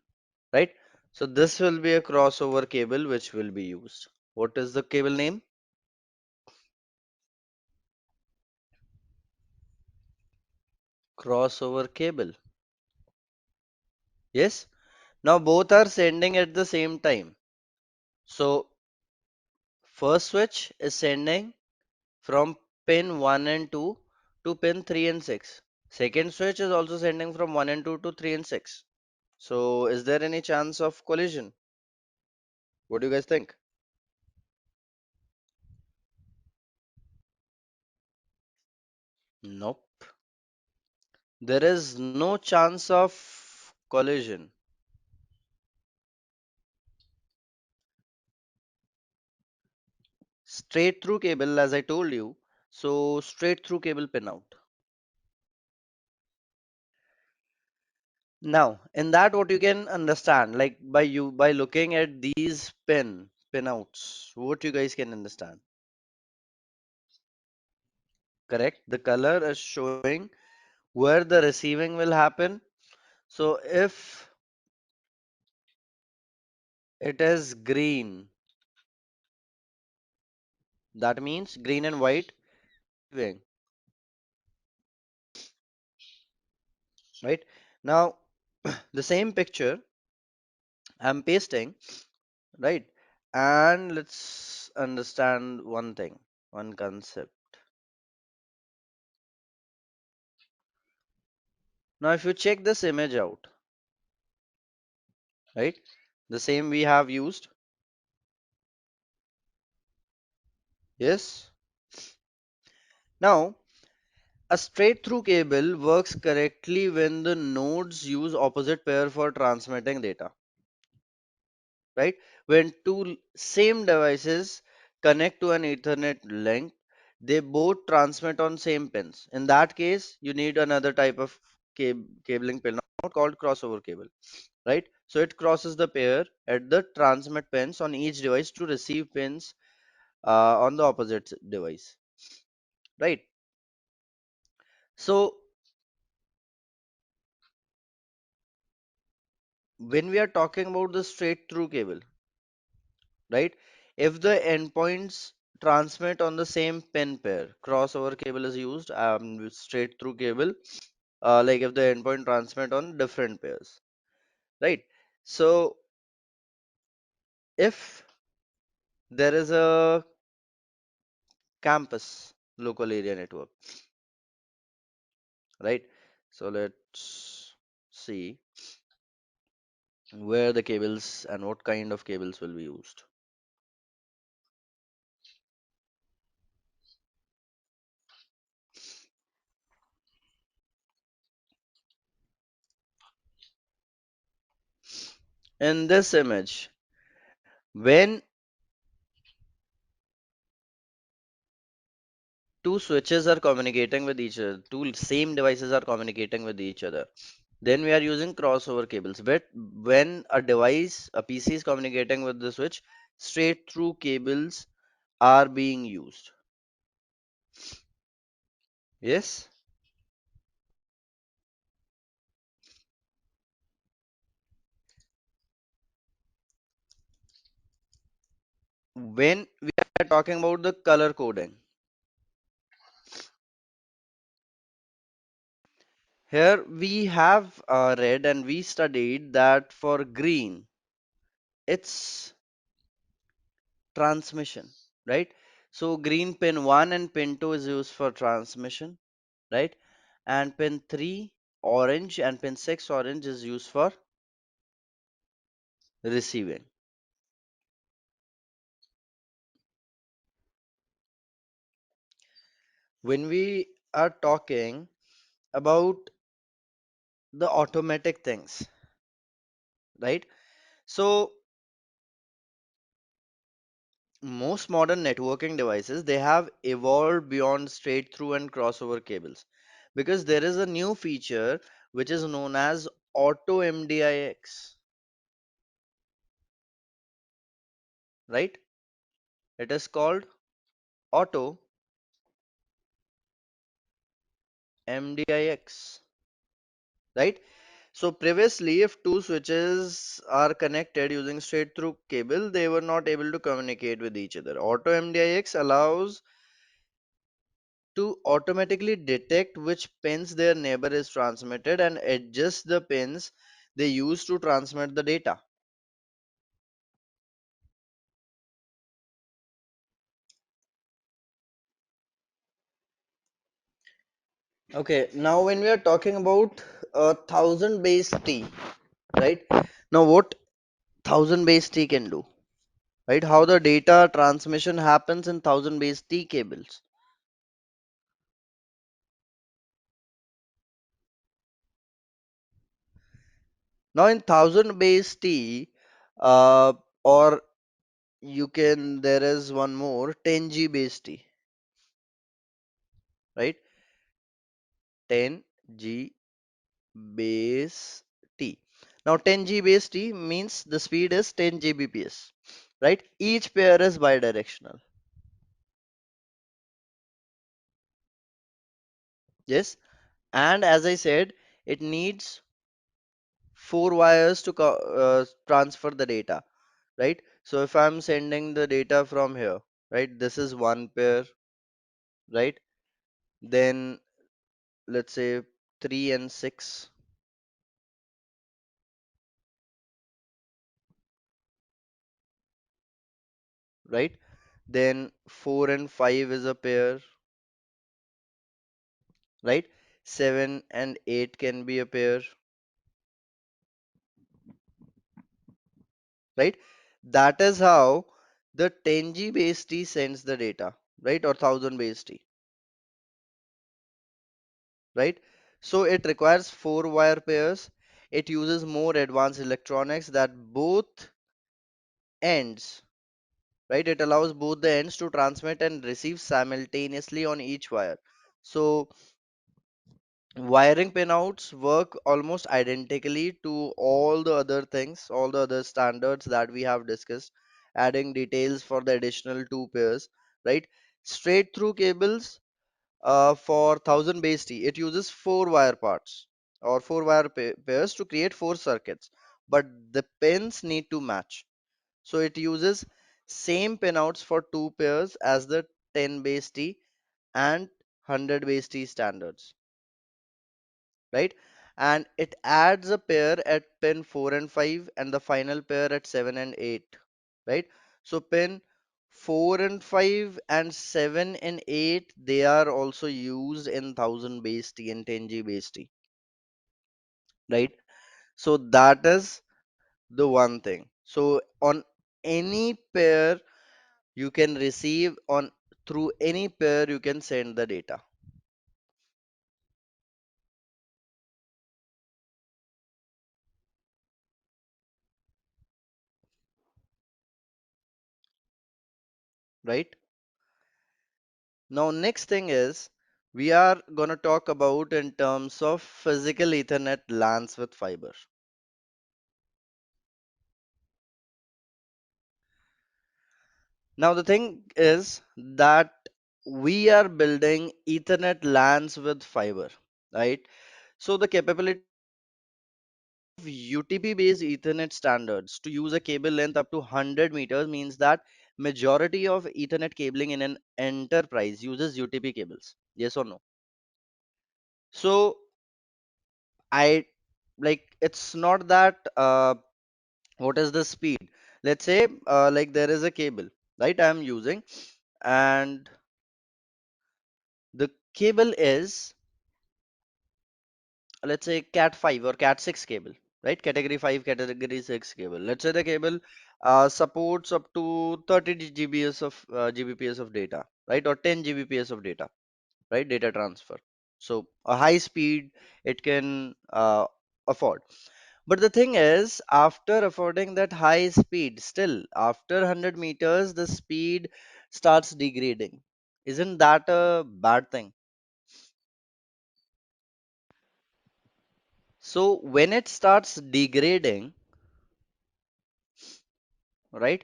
right? So this will be a crossover cable which will be used. What is the cable name? Crossover cable. Yes. Now both are sending at the same time. So first switch is sending from pin 1 and 2 to pin 3 and 6. Second switch is also sending from 1 and 2 to 3 and 6. So is there any chance of collision? What do you guys think? Nope. There is no chance of collision. Straight through cable, as I told you, So straight through cable pinout. Now, in that, what you can understand, like by looking at these pinouts, what you guys can understand, correct? The color is showing where the receiving will happen. So if it is green, that means green and white receiving, right? Now, the same picture I'm pasting, right? And let's understand one thing, one concept. Now, if you check this image out, right? The same we have used. Yes. Now, a straight through cable works correctly when the nodes use opposite pair for transmitting data, right? When two same devices connect to an Ethernet link, they both transmit on same pins. In that case, you need another type of cabling pin called crossover cable, right? So it crosses the pair at the transmit pins on each device to receive pins on the opposite device, right? So when we are talking about the straight through cable, right? If the endpoints transmit on the same pin pair, crossover cable is used, with straight through cable, like if the endpoint transmit on different pairs, right? So if there is a campus local area network, right? So let's see where the cables and what kind of cables will be used. In this image, when two switches are communicating with each other, two same devices are communicating with each other, then we are using crossover cables. But when a device, a PC is communicating with the switch, straight through cables are being used. Yes. When we are talking about the color coding, here we have read and we studied that for green, it's transmission, right? So green pin 1 and pin 2 is used for transmission, right? And pin 3 orange and pin 6 orange is used for receiving. When we are talking about the automatic things, right? So most modern networking devices, they have evolved beyond straight through and crossover cables because there is a new feature which is known as auto MDIX, right? It is called auto MDIX, right? So previously, if two switches are connected using straight through cable, they were not able to communicate with each other. Auto MDIX allows to automatically detect which pins their neighbor is transmitted and adjust the pins they use to transmit the data. Okay, now when we are talking about a thousand base T, right? Now what thousand base T can do, right? How the data transmission happens in thousand base T cables. Now in thousand base T, or you can there is one more 10G base T. right? 10G base T. Now 10G base T means the speed is 10 Gbps, right? Each pair is bidirectional. Yes, and as I said, it needs four wires to transfer the data, right? So if I'm sending the data from here, right, this is one pair, right? Then let's say 3 and 6, right? Then 4 and 5 is a pair, right? 7 and 8 can be a pair, right? That is how the 10G base T sends the data, right? Or 1000 base T, right? So it requires four wire pairs. It uses more advanced electronics that both ends, right? It allows both the ends to transmit and receive simultaneously on each wire. So wiring pinouts work almost identically to all the other things, all the other standards that we have discussed, adding details for the additional two pairs, right? Straight through cables for 1000 base T, it uses four wire parts or four wire pairs to create four circuits, but the pins need to match. So it uses same pinouts for two pairs as the 10 base T and 100 base T standards, right? And it adds a pair at pin 4 and 5 and the final pair at 7 and 8, right? So pin 4 and 5 and 7 and 8, they are also used in 1000 base T and 10G base T, right? So that is the one thing. So on any pair you can receive, on through any pair you can send the data, right? Now, next thing is we are going to talk about in terms of physical Ethernet LANs with fiber. Now, the thing is that we are building Ethernet LANs with fiber, right? So, the capability of UTP based Ethernet standards to use a cable length up to 100 meters means that majority of Ethernet cabling in an enterprise uses UTP cables. Yes or no? So, I like it's not that what is the speed, let's say like there is a cable, right, I am using, and the cable is, let's say, cat 5 or cat 6 cable, right, category 5 category 6 cable. Let's say the cable supports up to 30 gbps of gbps of data, right, or 10 gbps of data, right, data transfer. So a high speed it can afford. But the thing is, after affording that high speed, still after 100 meters, the speed starts degrading. Isn't that a bad thing? So when it starts degrading, right?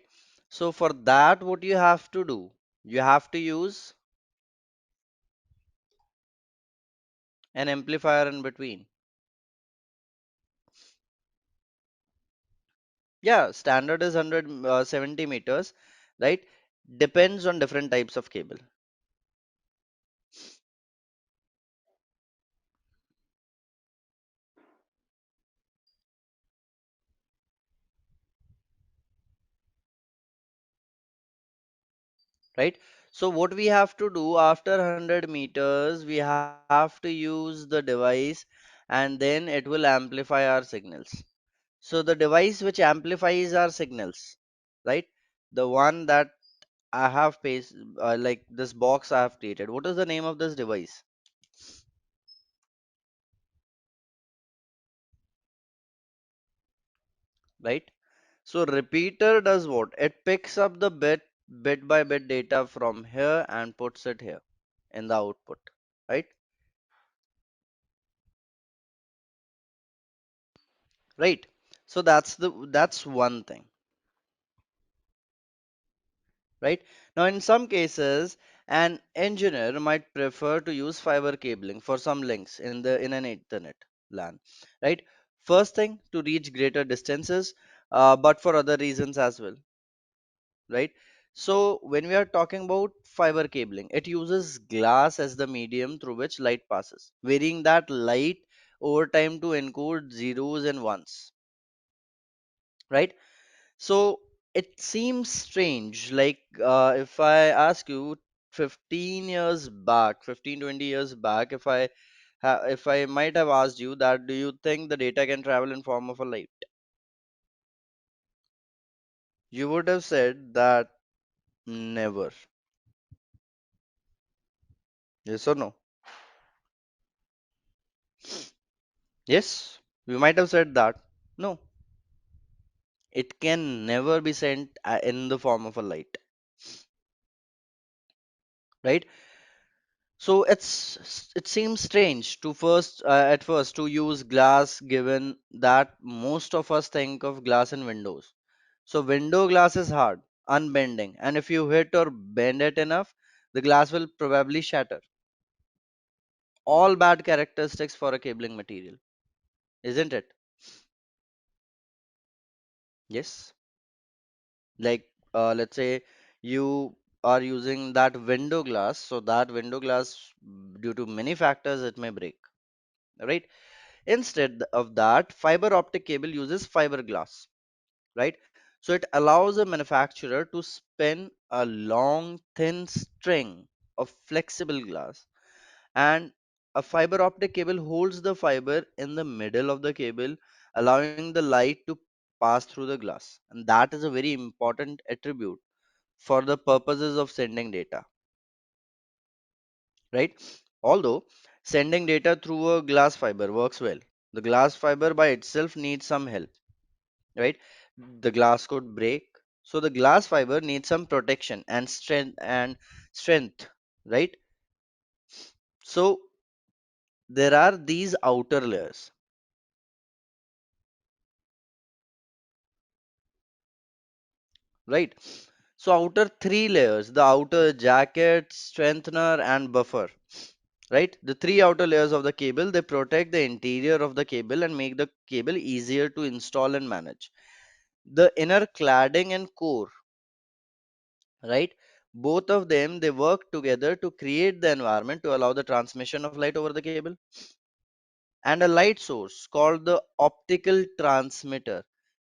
So for that, what you have to do? You have to use an amplifier in between. Yeah, standard is 170 meters, right? Depends on different types of cable. Right? So what we have to do after 100 meters, we have to use the device and then it will amplify our signals. So the device which amplifies our signals, right? The one that I have pasted, like this box I have created. What is the name of this device, right? So repeater does what? It picks up the bit by bit data from here and puts it here in the output. right? Right. So that's one thing, right? Now, in some cases, an engineer might prefer to use fiber cabling for some links in an Ethernet LAN, right? First thing, to reach greater distances, but for other reasons as well, right? So when we are talking about fiber cabling, it uses glass as the medium through which light passes, varying that light over time to encode zeros and ones, right? So it seems strange. Like if I ask you 15 years back, 15, 20 years back, if I might have asked you that, do you think the data can travel in form of a light? You would have said that never. Yes or no? Yes, we might have said that. No, it can never be sent in the form of a light, right? So it seems strange to first at first to use glass, given that most of us think of glass in windows. So window glass is hard, unbending, and if you hit or bend it enough, the glass will probably shatter. All bad characteristics for a cabling material, isn't it? Yes. Like let's say you are using that window glass, so that window glass, due to many factors, it may break, right? Instead of that, fiber optic cable uses fiberglass, right? So it allows a manufacturer to spin a long, thin string of flexible glass, and a fiber optic cable holds the fiber in the middle of the cable, allowing the light to pass through the glass. And that is a very important attribute for the purposes of sending data, right? Although sending data through a glass fiber works well, the glass fiber by itself needs some help, right? The glass could break, so the glass fiber needs some protection and strength, right? So there are these outer layers, right? So outer three layers, the outer jacket, strengthener, and buffer, right? The three outer layers of the cable, they protect the interior of the cable and make the cable easier to install and manage. The inner cladding and core, right? Both of them, they work together to create the environment to allow the transmission of light over the cable. And a light source called the optical transmitter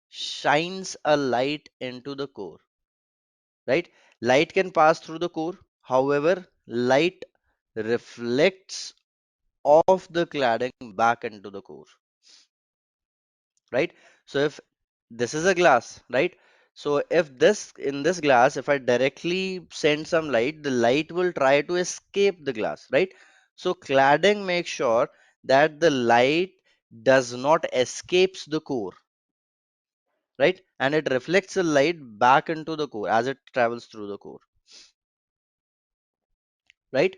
shines a light into the core, right? Light can pass through the core. However, light reflects off the cladding back into the core, right? So if this is a glass, right? So if this in this glass, if I directly send some light, the light will try to escape the glass, right? So cladding makes sure that the light does not escapes the core, right? And it reflects the light back into the core as it travels through the core, right?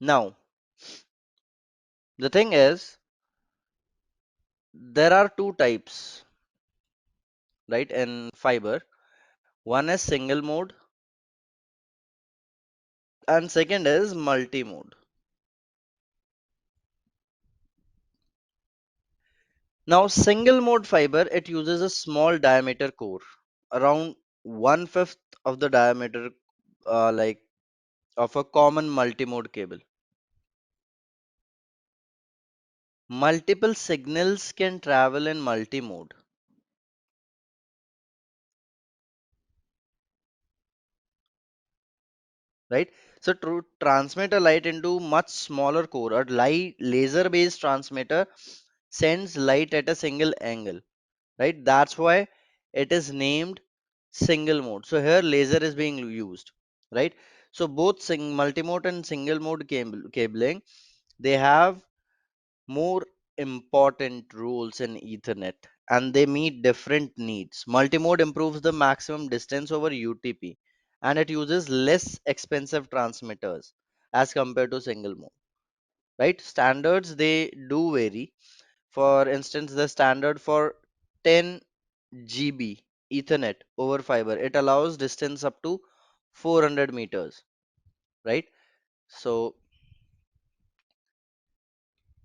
Now, the thing is, there are two types, right, in fiber. One is single mode and second is multi mode. Now, single mode fiber, it uses a small diameter core, around one fifth of the diameter, like of a common multi-mode cable. Multiple signals can travel in multi-mode, right? So to transmit a light into much smaller core, a light laser-based transmitter sends light at a single angle, right? That's why it is named single mode. So here laser is being used, right? So both multimode and single mode cabling, they have more important roles in Ethernet and they meet different needs. Multimode improves the maximum distance over UTP, and it uses less expensive transmitters as compared to single mode, right? Standards they do vary. For instance, the standard for 10 GB Ethernet over fiber, it allows distance up to 400 meters, right? So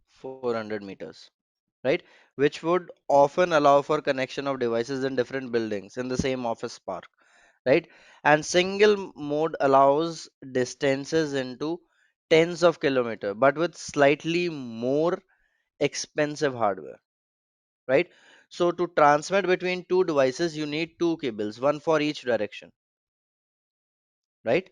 400 meters, right? Which would often allow for connection of devices in different buildings in the same office park, right? And single mode allows distances into tens of kilometers, but with slightly more expensive hardware, right? So to transmit between two devices, you need two cables, one for each direction, right?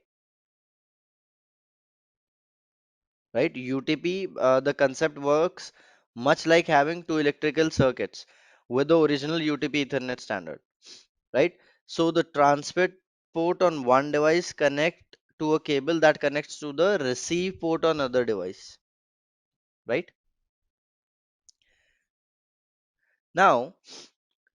Right? UTP, the concept works much like having two electrical circuits with the original UTP Ethernet standard, right? So the transmit port on one device connect to a cable that connects to the receive port on other device, right? Now,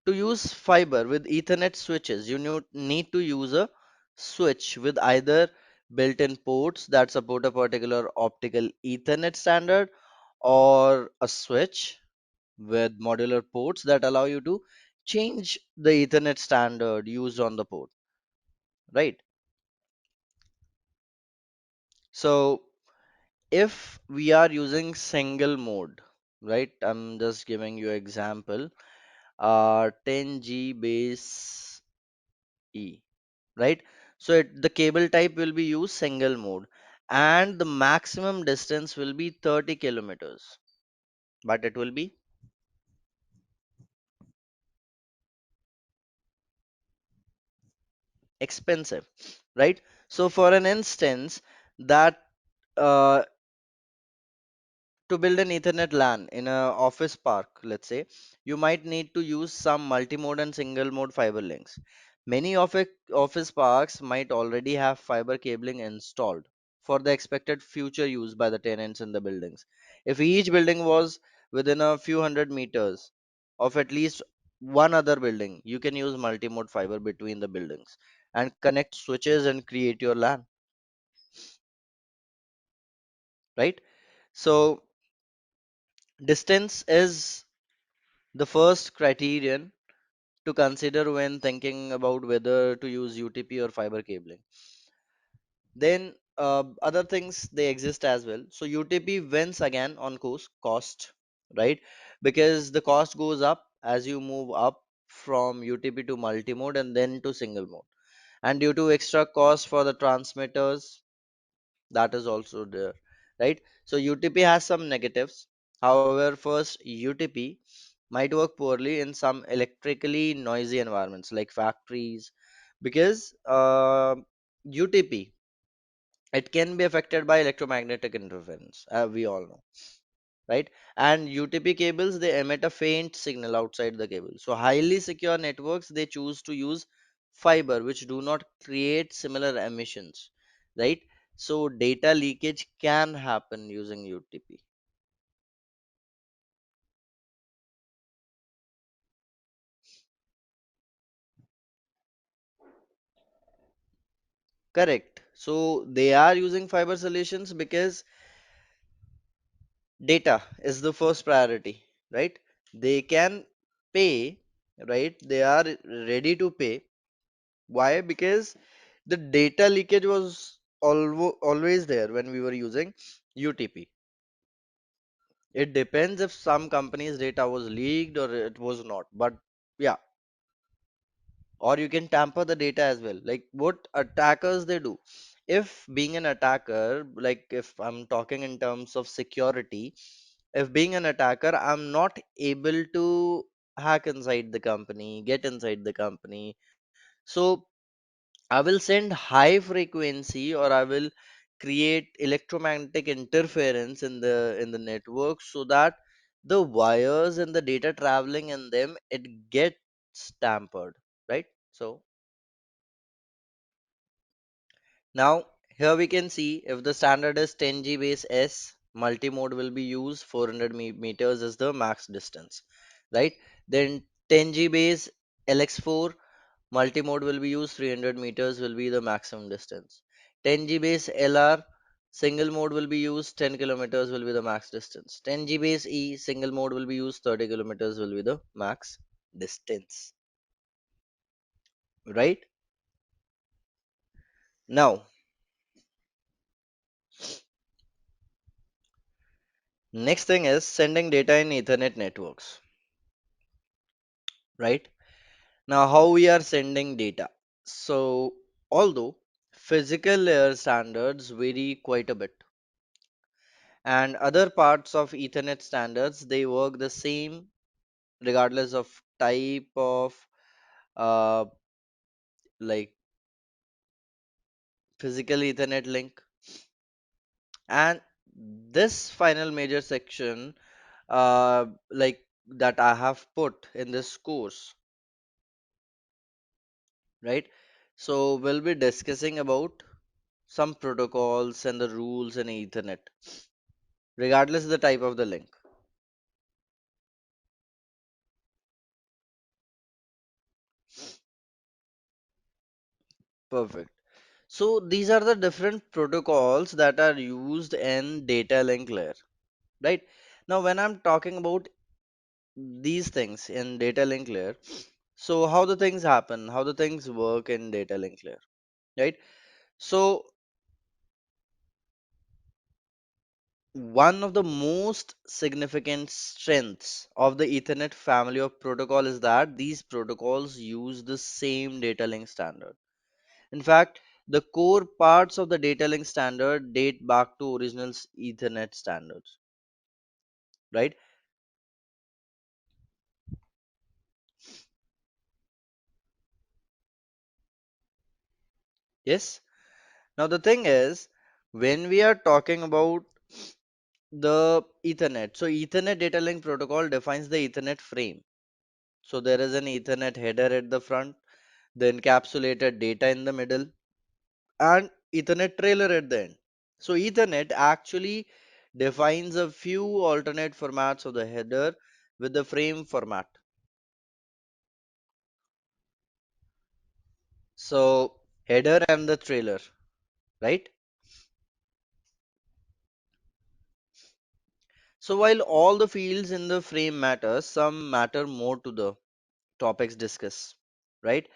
to use fiber with Ethernet switches, you need to use a switch with either built-in ports that support a particular optical Ethernet standard or a switch with modular ports that allow you to change the Ethernet standard used on the port, right? So if we are using single mode, right? I'm just giving you example. 10G base E, right? So the cable type will be used single mode, and the maximum distance will be 30 kilometers, but it will be expensive, right? So for an instance, that uh, to build an Ethernet LAN in a office park, let's say, you might need to use some multi-mode and single-mode fiber links. Many office parks might already have fiber cabling installed for the expected future use by the tenants in the buildings. If each building was within a few hundred meters of at least one other building, you can use multi-mode fiber between the buildings and connect switches and create your LAN, right? So distance is the first criterion to consider when thinking about whether to use UTP or fiber cabling. Then other things they exist as well. So UTP wins again on cost, right? Because the cost goes up as you move up from UTP to multi-mode and then to single mode. And due to extra cost for the transmitters, that is also there, right? So UTP has some negatives. However, first UTP might work poorly in some electrically noisy environments like factories because UTP it can be affected by electromagnetic interference, we all know, right? And UTP cables they emit a faint signal outside the cable. So highly secure networks they choose to use fiber which do not create similar emissions, right? So data leakage can happen using UTP. Correct. So they are using fiber solutions because data is the first priority, right? They can pay, right? They are ready to pay. Why? Because the data leakage was always there when we were using UTP. It depends if some company's data was leaked or it was not. But yeah, or you can tamper the data as well. Like what attackers they do. If being an attacker, like if I'm talking in terms of security, if being an attacker, I'm not able to hack inside the company, get inside the company. So I will send high frequency or I will create electromagnetic interference in the network so that the wires and the data traveling in them it gets tampered, right? So now here we can see if the standard is 10G base S, multi-mode will be used 400 meters is the max distance, right? Then 10G base LX4 Multi-mode will be used, 300 meters will be the maximum distance. 10G base LR, single mode will be used, 10 kilometers will be the max distance. 10G base E, single mode will be used, 30 kilometers will be the max distance. Right? Now, next thing is sending data in Ethernet networks. Right? Now, how we are sending data? So, although physical layer standards vary quite a bit, and other parts of Ethernet standards they work the same regardless of type of uh, like physical Ethernet link. And this final major section, that I have put in this course, right? So we'll be discussing about some protocols and the rules in Ethernet, regardless of the type of the link. Perfect. So these are the different protocols that are used in data link layer, right? Now, when I'm talking about these things in data link layer, so how the things happen, how the things work in data link layer, right? So one of the most significant strengths of the Ethernet family of protocol is that these protocols use the same data link standard. In fact, the core parts of the data link standard date back to original Ethernet standards, right? Yes. Now the thing is, when we are talking about the Ethernet, so Ethernet data link protocol defines the Ethernet frame. So there is an Ethernet header at the front, the encapsulated data in the middle, and Ethernet trailer at the end. So Ethernet actually defines a few alternate formats of the header with the frame format. So header and the trailer, right? So while all the fields in the frame matter, some matter more to the topics discussed, right?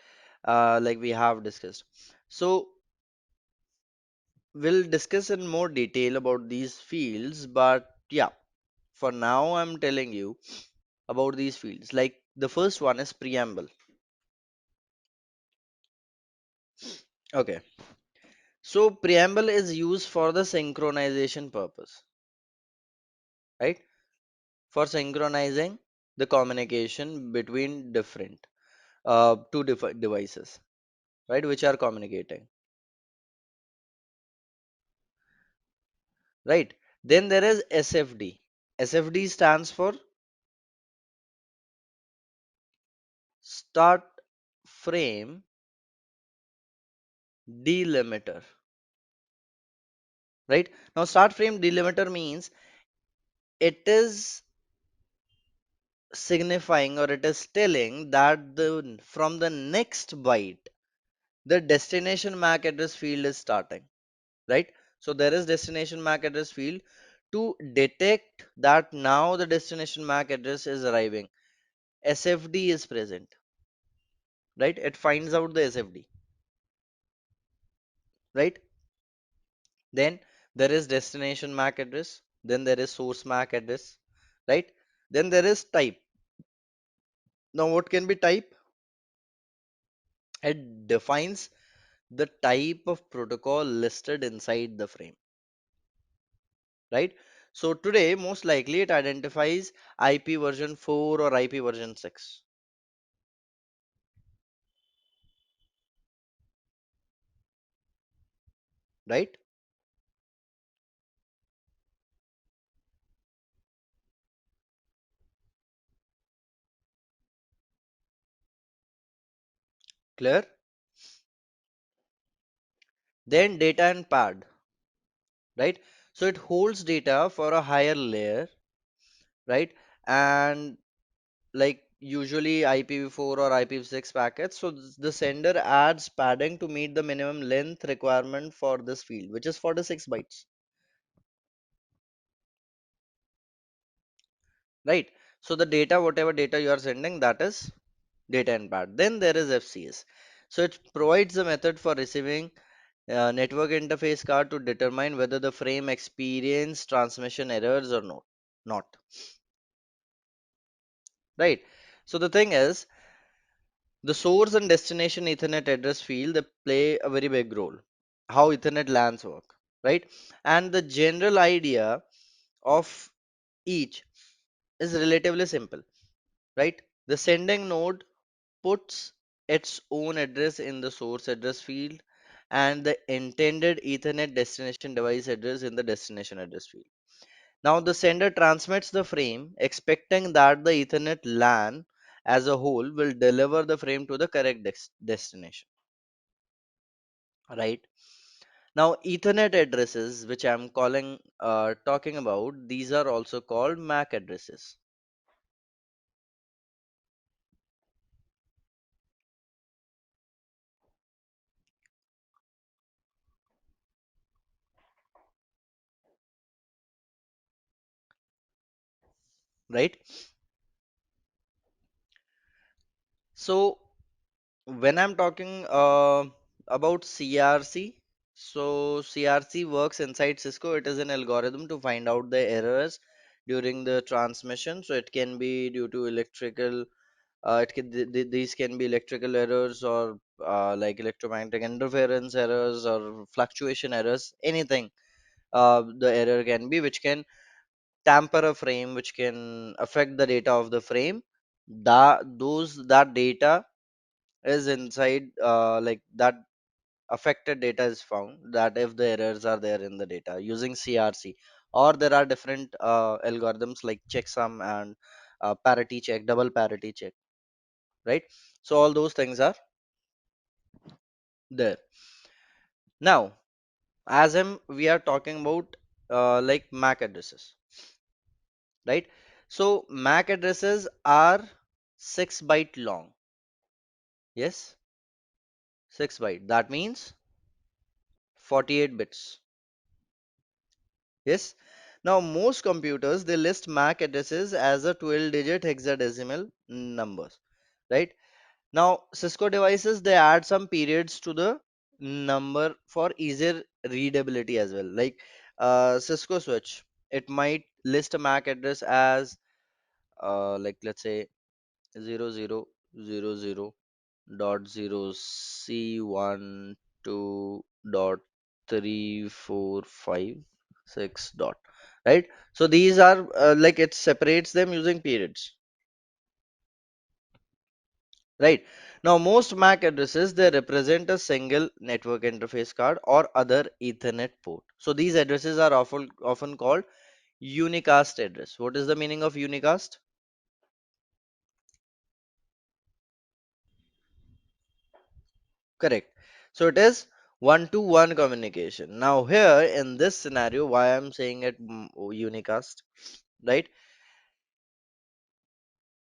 Like we have discussed. So we'll discuss in more detail about these fields, but yeah, for now I'm telling you about these fields. Like the first one is preamble. Okay. So preamble is used for the synchronization purpose, right? For synchronizing the communication between different two devices, right? Which are communicating, right? Then there is SFD. SFD stands for start frame delimiter, right? Now start frame delimiter means it is signifying or it is telling that the from the next byte the destination MAC address field is starting, right? So there is destination MAC address field to detect that now the destination MAC address is arriving. SFD is present, right? It finds out the SFD, right? Then there is destination MAC address, then there is source MAC address, right? Then there is type. Now what can be type? It defines the type of protocol listed inside the frame, right? So today most likely it identifies IP version 4 or IP version 6, right? Clear? Then data and pad, right? So it holds data for a higher layer, right? And like usually IPv4 or IPv6 packets. So the sender adds padding to meet the minimum length requirement for this field, which is 46 bytes, right? So the data, whatever data you are sending, that is data and pad. Then there is FCS. So it provides a method for receiving network interface card to determine whether the frame experience transmission errors or not. Not right. So the thing is, the source and destination Ethernet address field, they play a very big role. How Ethernet LANs work, right? And the general idea of each is relatively simple, right? The sending node puts its own address in the source address field and the intended Ethernet destination device address in the destination address field. Now the sender transmits the frame expecting that the Ethernet LAN as a whole will deliver the frame to the correct destination, right? Now Ethernet addresses, which I'm talking about, these are also called MAC addresses, right? So when I'm talking about CRC, so CRC works inside Cisco. It is an algorithm to find out the errors during the transmission. So it can be due to electrical, these can be electrical errors or like electromagnetic interference errors or fluctuation errors, anything. The error can be which can tamper a frame, which can affect the data of the frame. That data is inside, like that affected data is found, that if the errors are there in the data using CRC, or there are different algorithms like checksum and parity check, double parity check, right? So all those things are there. Now, we are talking about like MAC addresses, right? So MAC addresses are 6 byte long. Yes, 6 byte. That means 48 bits. Yes. Now, most computers, they list MAC addresses as a 12-digit hexadecimal numbers, right? Now, Cisco devices, they add some periods to the number for easier readability as well. Like Cisco switch, it might list a MAC address as like let's say 0000.0C12.3456 dot, right? So these are like it separates them using periods, right? Now most MAC addresses, they represent a single network interface card or other Ethernet port. So these addresses are often called unicast address. What is the meaning of unicast? Correct. So it is one-to-one communication. Now here in this scenario, why I'm saying it unicast, right?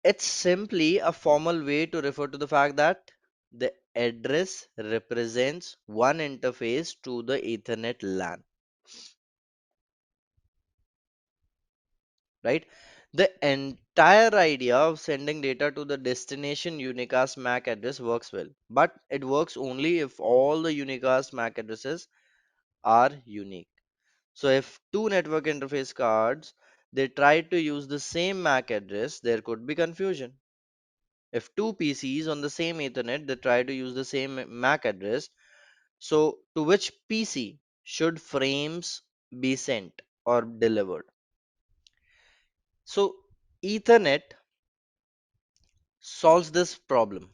It's simply a formal way to refer to the fact that the address represents one interface to the Ethernet LAN, right? The entire idea of sending data to the destination unicast MAC address works well, but it works only if all the unicast MAC addresses are unique. So if two network interface cards, they try to use the same MAC address, there could be confusion. If two PCs on the same Ethernet, they try to use the same MAC address, so to which PC should frames be sent or delivered? So Ethernet solves this problem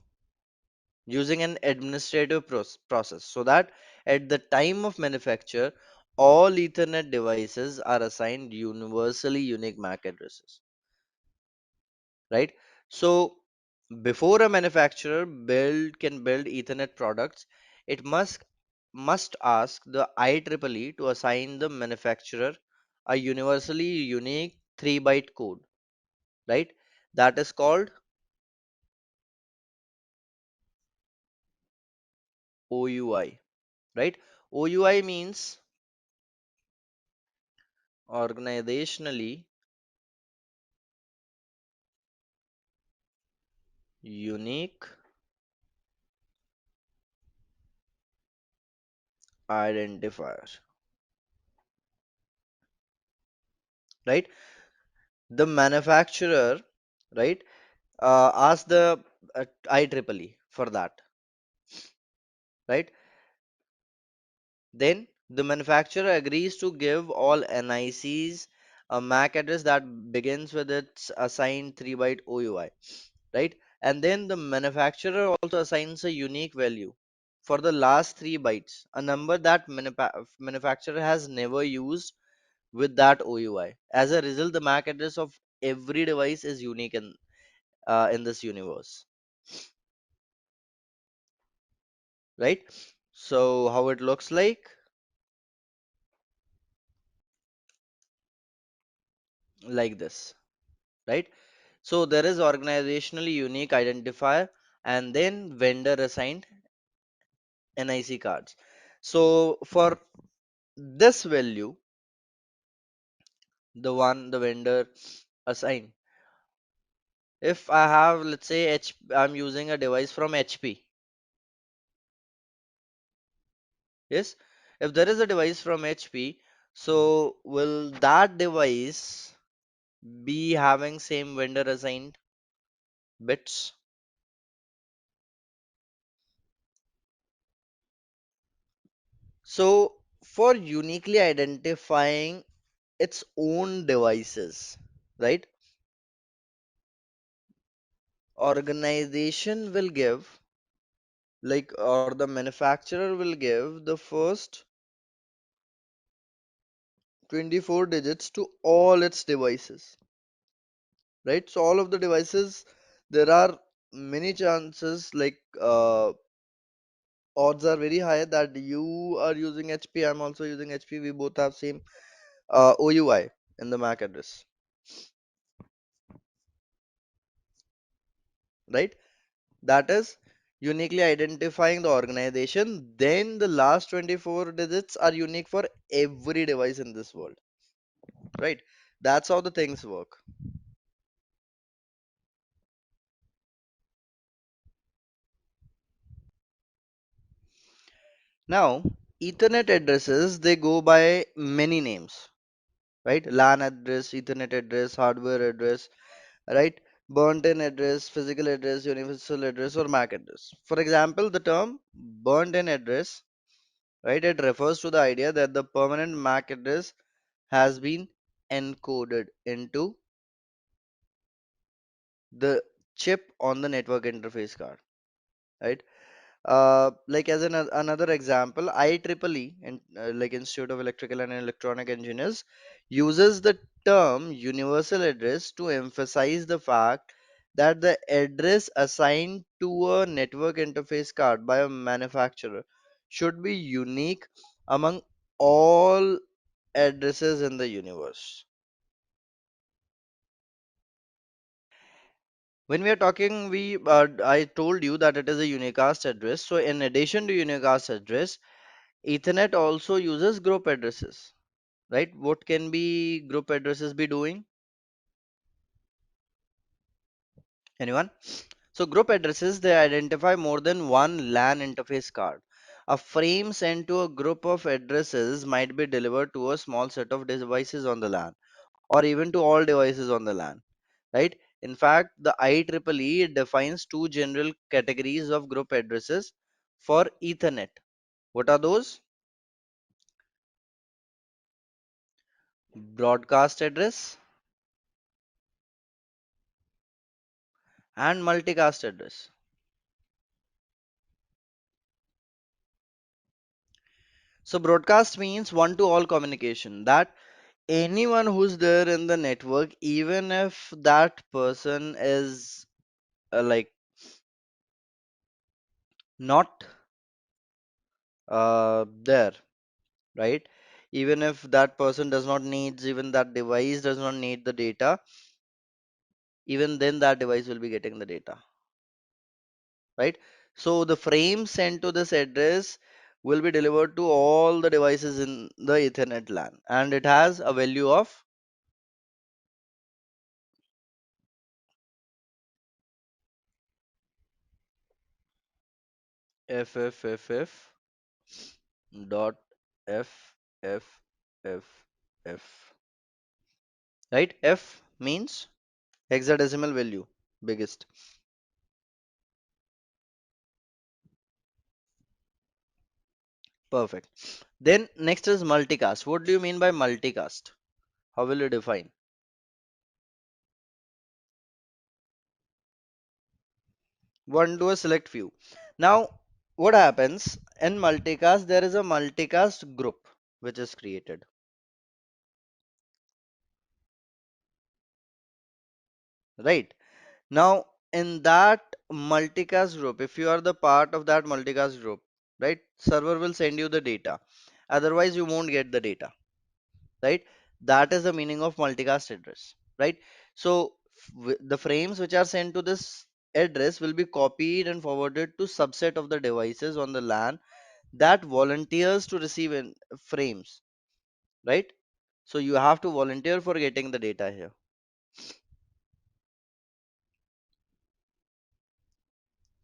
using an administrative process so that at the time of manufacture, all Ethernet devices are assigned universally unique MAC addresses, right? So before a manufacturer can build Ethernet products, it must ask the IEEE to assign the manufacturer a universally unique 3 byte code, right? That is called OUI, right? OUI means organizationally unique identifier, right? The manufacturer, right, asks the IEEE for that, right? Then the manufacturer agrees to give all NICs a MAC address that begins with its assigned 3 byte OUI, right? And then the manufacturer also assigns a unique value for the last 3 bytes, a number that manufacturer has never used with that OUI. As a result, the MAC address of every device is unique in this universe, right? So how it looks like this, right? So there is organizationally unique identifier and then vendor assigned NIC cards. So for this value, the one the vendor assigned, if I have, let's say, I'm using a device from HP, yes, if there is a device from HP, so will that device be having same vendor assigned bits? So for uniquely identifying its own devices, right? Organization will give, like, or the manufacturer will give the first 24 digits to all its devices, right? So all of the devices, there are many chances, like, odds are very high that you are using HP, I'm also using HP, we both have same OUI in the MAC address, right? That is uniquely identifying the organization. Then the last 24 digits are unique for every device in this world, right? That's how the things work. Now, Ethernet addresses, they go by many names, right? LAN address, Ethernet address, hardware address, right? Burnt in address, physical address, universal address, or MAC address. For example, the term burnt in address, right? It refers to the idea that the permanent MAC address has been encoded into the chip on the network interface card, right? Like as another example, IEEE, like Institute of Electrical and Electronic Engineers, uses the term universal address to emphasize the fact that the address assigned to a network interface card by a manufacturer should be unique among all addresses in the universe. When we are talking, I told you that it is a unicast address. So in addition to unicast address, Ethernet also uses group addresses, right? What can be group addresses be doing? Anyone? So group addresses, they identify more than one LAN interface card. A frame sent to a group of addresses might be delivered to a small set of devices on the LAN, or even to all devices on the LAN, right? In fact, the IEEE defines two general categories of group addresses for Ethernet. What are those? Broadcast address and multicast address. So broadcast means one to all communication, that anyone who's there in the network, even if that person is like not there, right? Even if that person does not needs, even that device does not need the data, even then that device will be getting the data, right? So the frame sent to this address will be delivered to all the devices in the Ethernet LAN, and it has a value of FFFF dot FFFF. Right? F means hexadecimal value, biggest. Perfect. Then next is multicast. What do you mean by multicast? How will you define? One to a select few. Now, what happens in multicast? There is a multicast group which is created, right? Now, in that multicast group, if you are the part of that multicast group, right, server will send you the data. Otherwise, you won't get the data, right? That is the meaning of multicast address, right? So, the frames which are sent to this address will be copied and forwarded to subset of the devices on the LAN that volunteers to receive in frames, right? So you have to volunteer for getting the data here.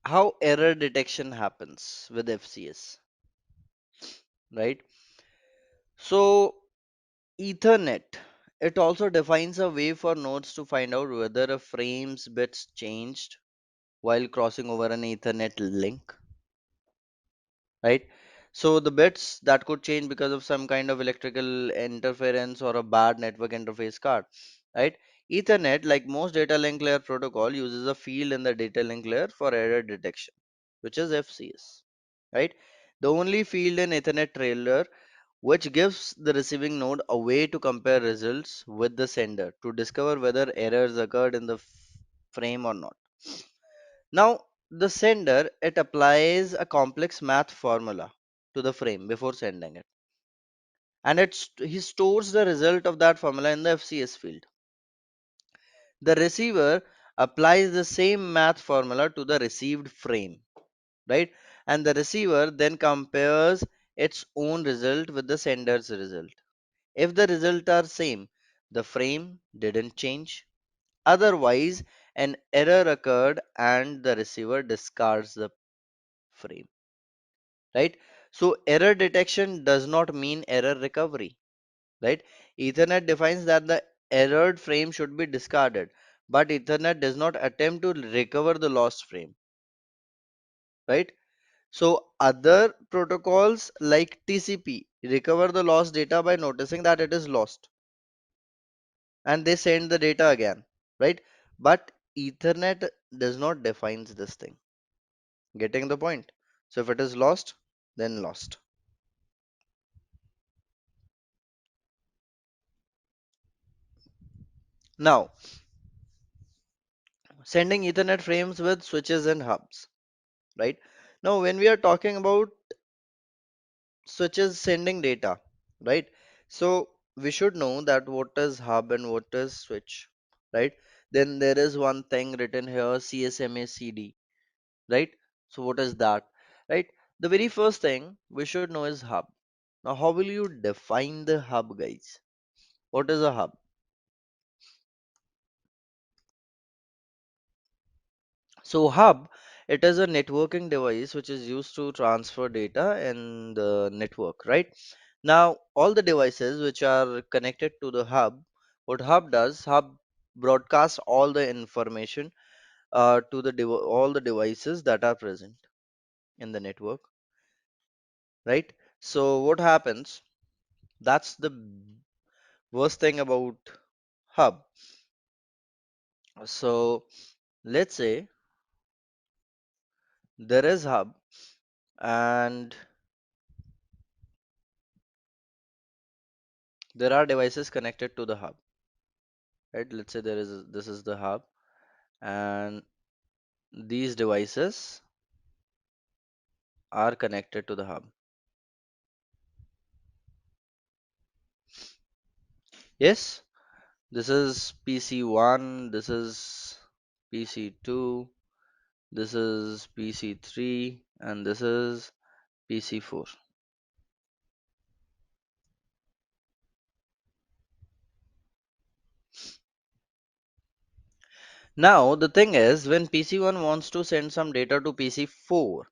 How error detection happens with FCS, right? So Ethernet, it also defines a way for nodes to find out whether a frame's bits changed while crossing over an Ethernet link, right? So the bits that could change because of some kind of electrical interference or a bad network interface card, right? Ethernet, like most data link layer protocol, uses a field in the data link layer for error detection, which is FCS, right? The only field in Ethernet trailer which gives the receiving node a way to compare results with the sender to discover whether errors occurred in the frame or not. Now, the sender, it applies a complex math formula to the frame before sending it, and he stores the result of that formula in the FCS field. The receiver applies the same math formula to the received frame, right? And the receiver then compares its own result with the sender's result. If the results are same, the frame didn't change. Otherwise, an error occurred and the receiver discards the frame, right? So error detection does not mean error recovery, right? Ethernet defines that the errored frame should be discarded, but Ethernet does not attempt to recover the lost frame, right? So other protocols like TCP recover the lost data by noticing that it is lost and they send the data again, right? But Ethernet does not defines this thing. Getting the point? So if it is lost, then lost. Now, sending Ethernet frames with switches and hubs, right? Now, when we are talking about switches sending data, right? So we should know that what is hub and what is switch, right? Then there is one thing written here, CSMA CD, right? So what is that, right? The very first thing we should know is hub. Now, how will you define the hub, guys? What is a hub? So hub, it is a networking device which is used to transfer data in the network, right? Now, all the devices which are connected to the hub, what hub does, hub broadcasts all the information to the all the devices that are present in the network, right? So what happens? That's the worst thing about hub. So let's say there is hub and there are devices connected to the hub, right? Let's say this is the hub and these devices are connected to the hub. Yes, this is PC1, this is PC2, This is PC3 and this is PC4. Now, the thing is, when PC1 wants to send some data to PC4,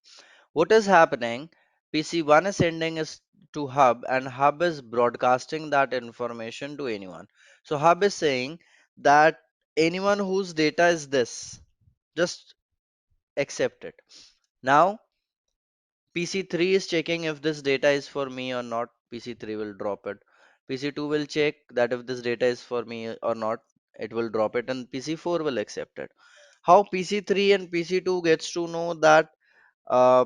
what is happening? PC1 is sending it to Hub, and Hub is broadcasting that information to anyone. So, Hub is saying that anyone whose data is this, just accept it. Now, PC3 is checking if this data is for me or not. PC3 will drop it. PC2 will check that if this data is for me or not, it will drop it, and PC4 will accept it. How PC3 and PC2 gets to know that uh,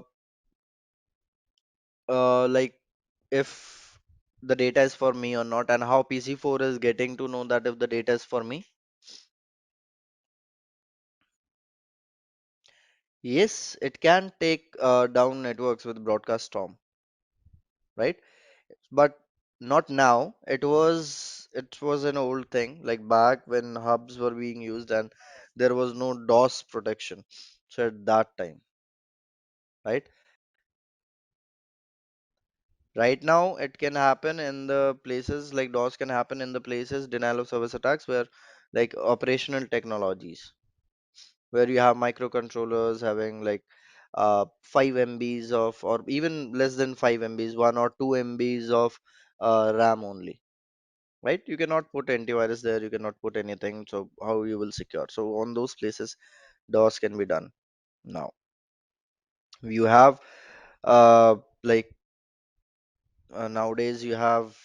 like if the data is for me or not, and how PC4 is getting to know that if the data is for me? Yes, it can take down networks with broadcast storm, right? But not now. It was an old thing, like back when hubs were being used and there was no DOS protection. So at that time, right? Right now, it can happen in the places like DOS can happen in the places denial of service attacks where like operational technologies, where you have microcontrollers having like 5 MBs of, or even less than 5 MBs, 1 or 2 MBs of RAM only, right? You cannot put antivirus there, you cannot put anything. So how you will secure? So on those places, DOS can be done. Now you have like nowadays you have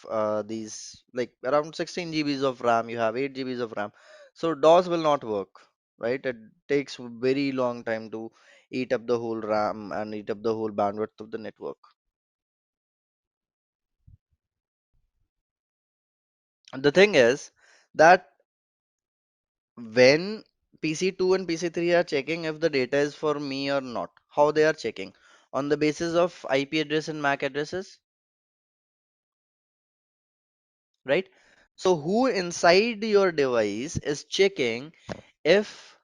these like around 16 GBs of RAM, you have 8 GBs of RAM. So DOS will not work, right? It takes very long time to eat up the whole RAM and eat up the whole bandwidth of the network. And the thing is that when PC2 and PC3 are checking if the data is for me or not, how they are checking? On the basis of IP address and MAC addresses, right? So who inside your device is checking if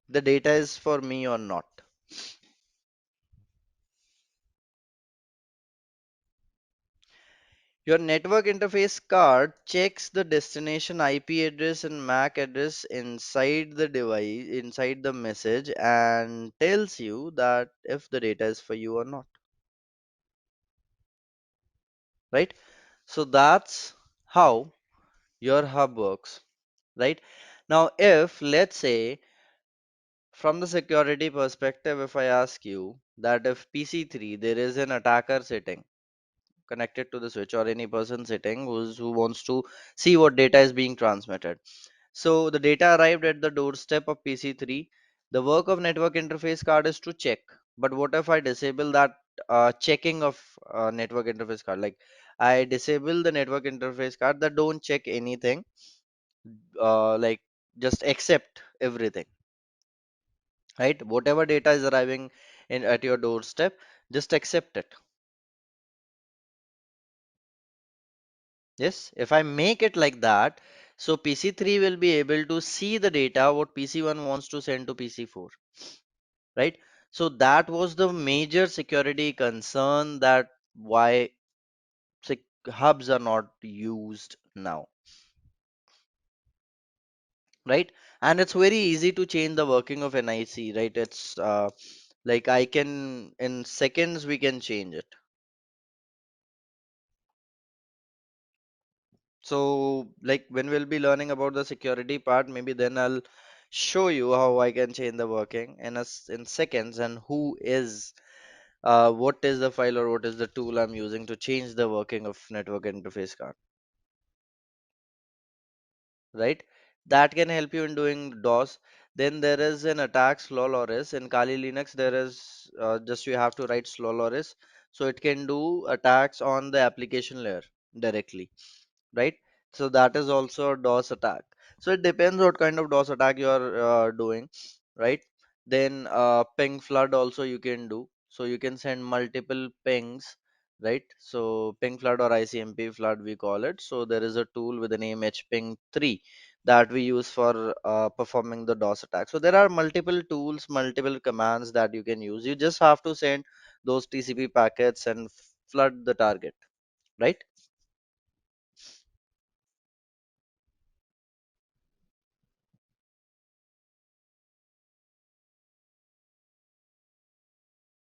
the data is for me or not? Your network interface card checks the destination IP address and MAC address inside the device, inside the message, and tells you that if the data is for you or not, right? So that's how your hub works, right? Now, if let's say from the security perspective, if I ask you that if PC3 there is an attacker sitting connected to the switch, or any person sitting who wants to see what data is being transmitted. So the data arrived at the doorstep of PC3. The work of network interface card is to check. But what if I disable that checking of network interface card? Like I disable the network interface card that don't check anything, like just accept everything, right? Whatever data is arriving in at your doorstep, just accept it. Yes, if I make it like that, so PC3 will be able to see the data what PC1 wants to send to PC4, right? So that was the major security concern, that why hubs are not used now, right? And it's very easy to change the working of NIC, right? It's like I can in seconds we can change it. So, like when we'll be learning about the security part, maybe then I'll show you how I can change the working in in seconds, and who is what is the file or what is the tool I'm using to change the working of network interface card, right? That can help you in doing DOS. Then there is an attack slowloris in Kali Linux. There is just you have to write slowloris, so it can do attacks on the application layer directly, right? So that is also a DOS attack. So it depends what kind of DOS attack you are doing, right? Then ping flood also you can do. So you can send multiple pings, right? So ping flood or ICMP flood we call it. So there is a tool with the name hping3 that we use for performing the DOS attack. So there are multiple tools, multiple commands that you can use. You just have to send those TCP packets and flood the target, right?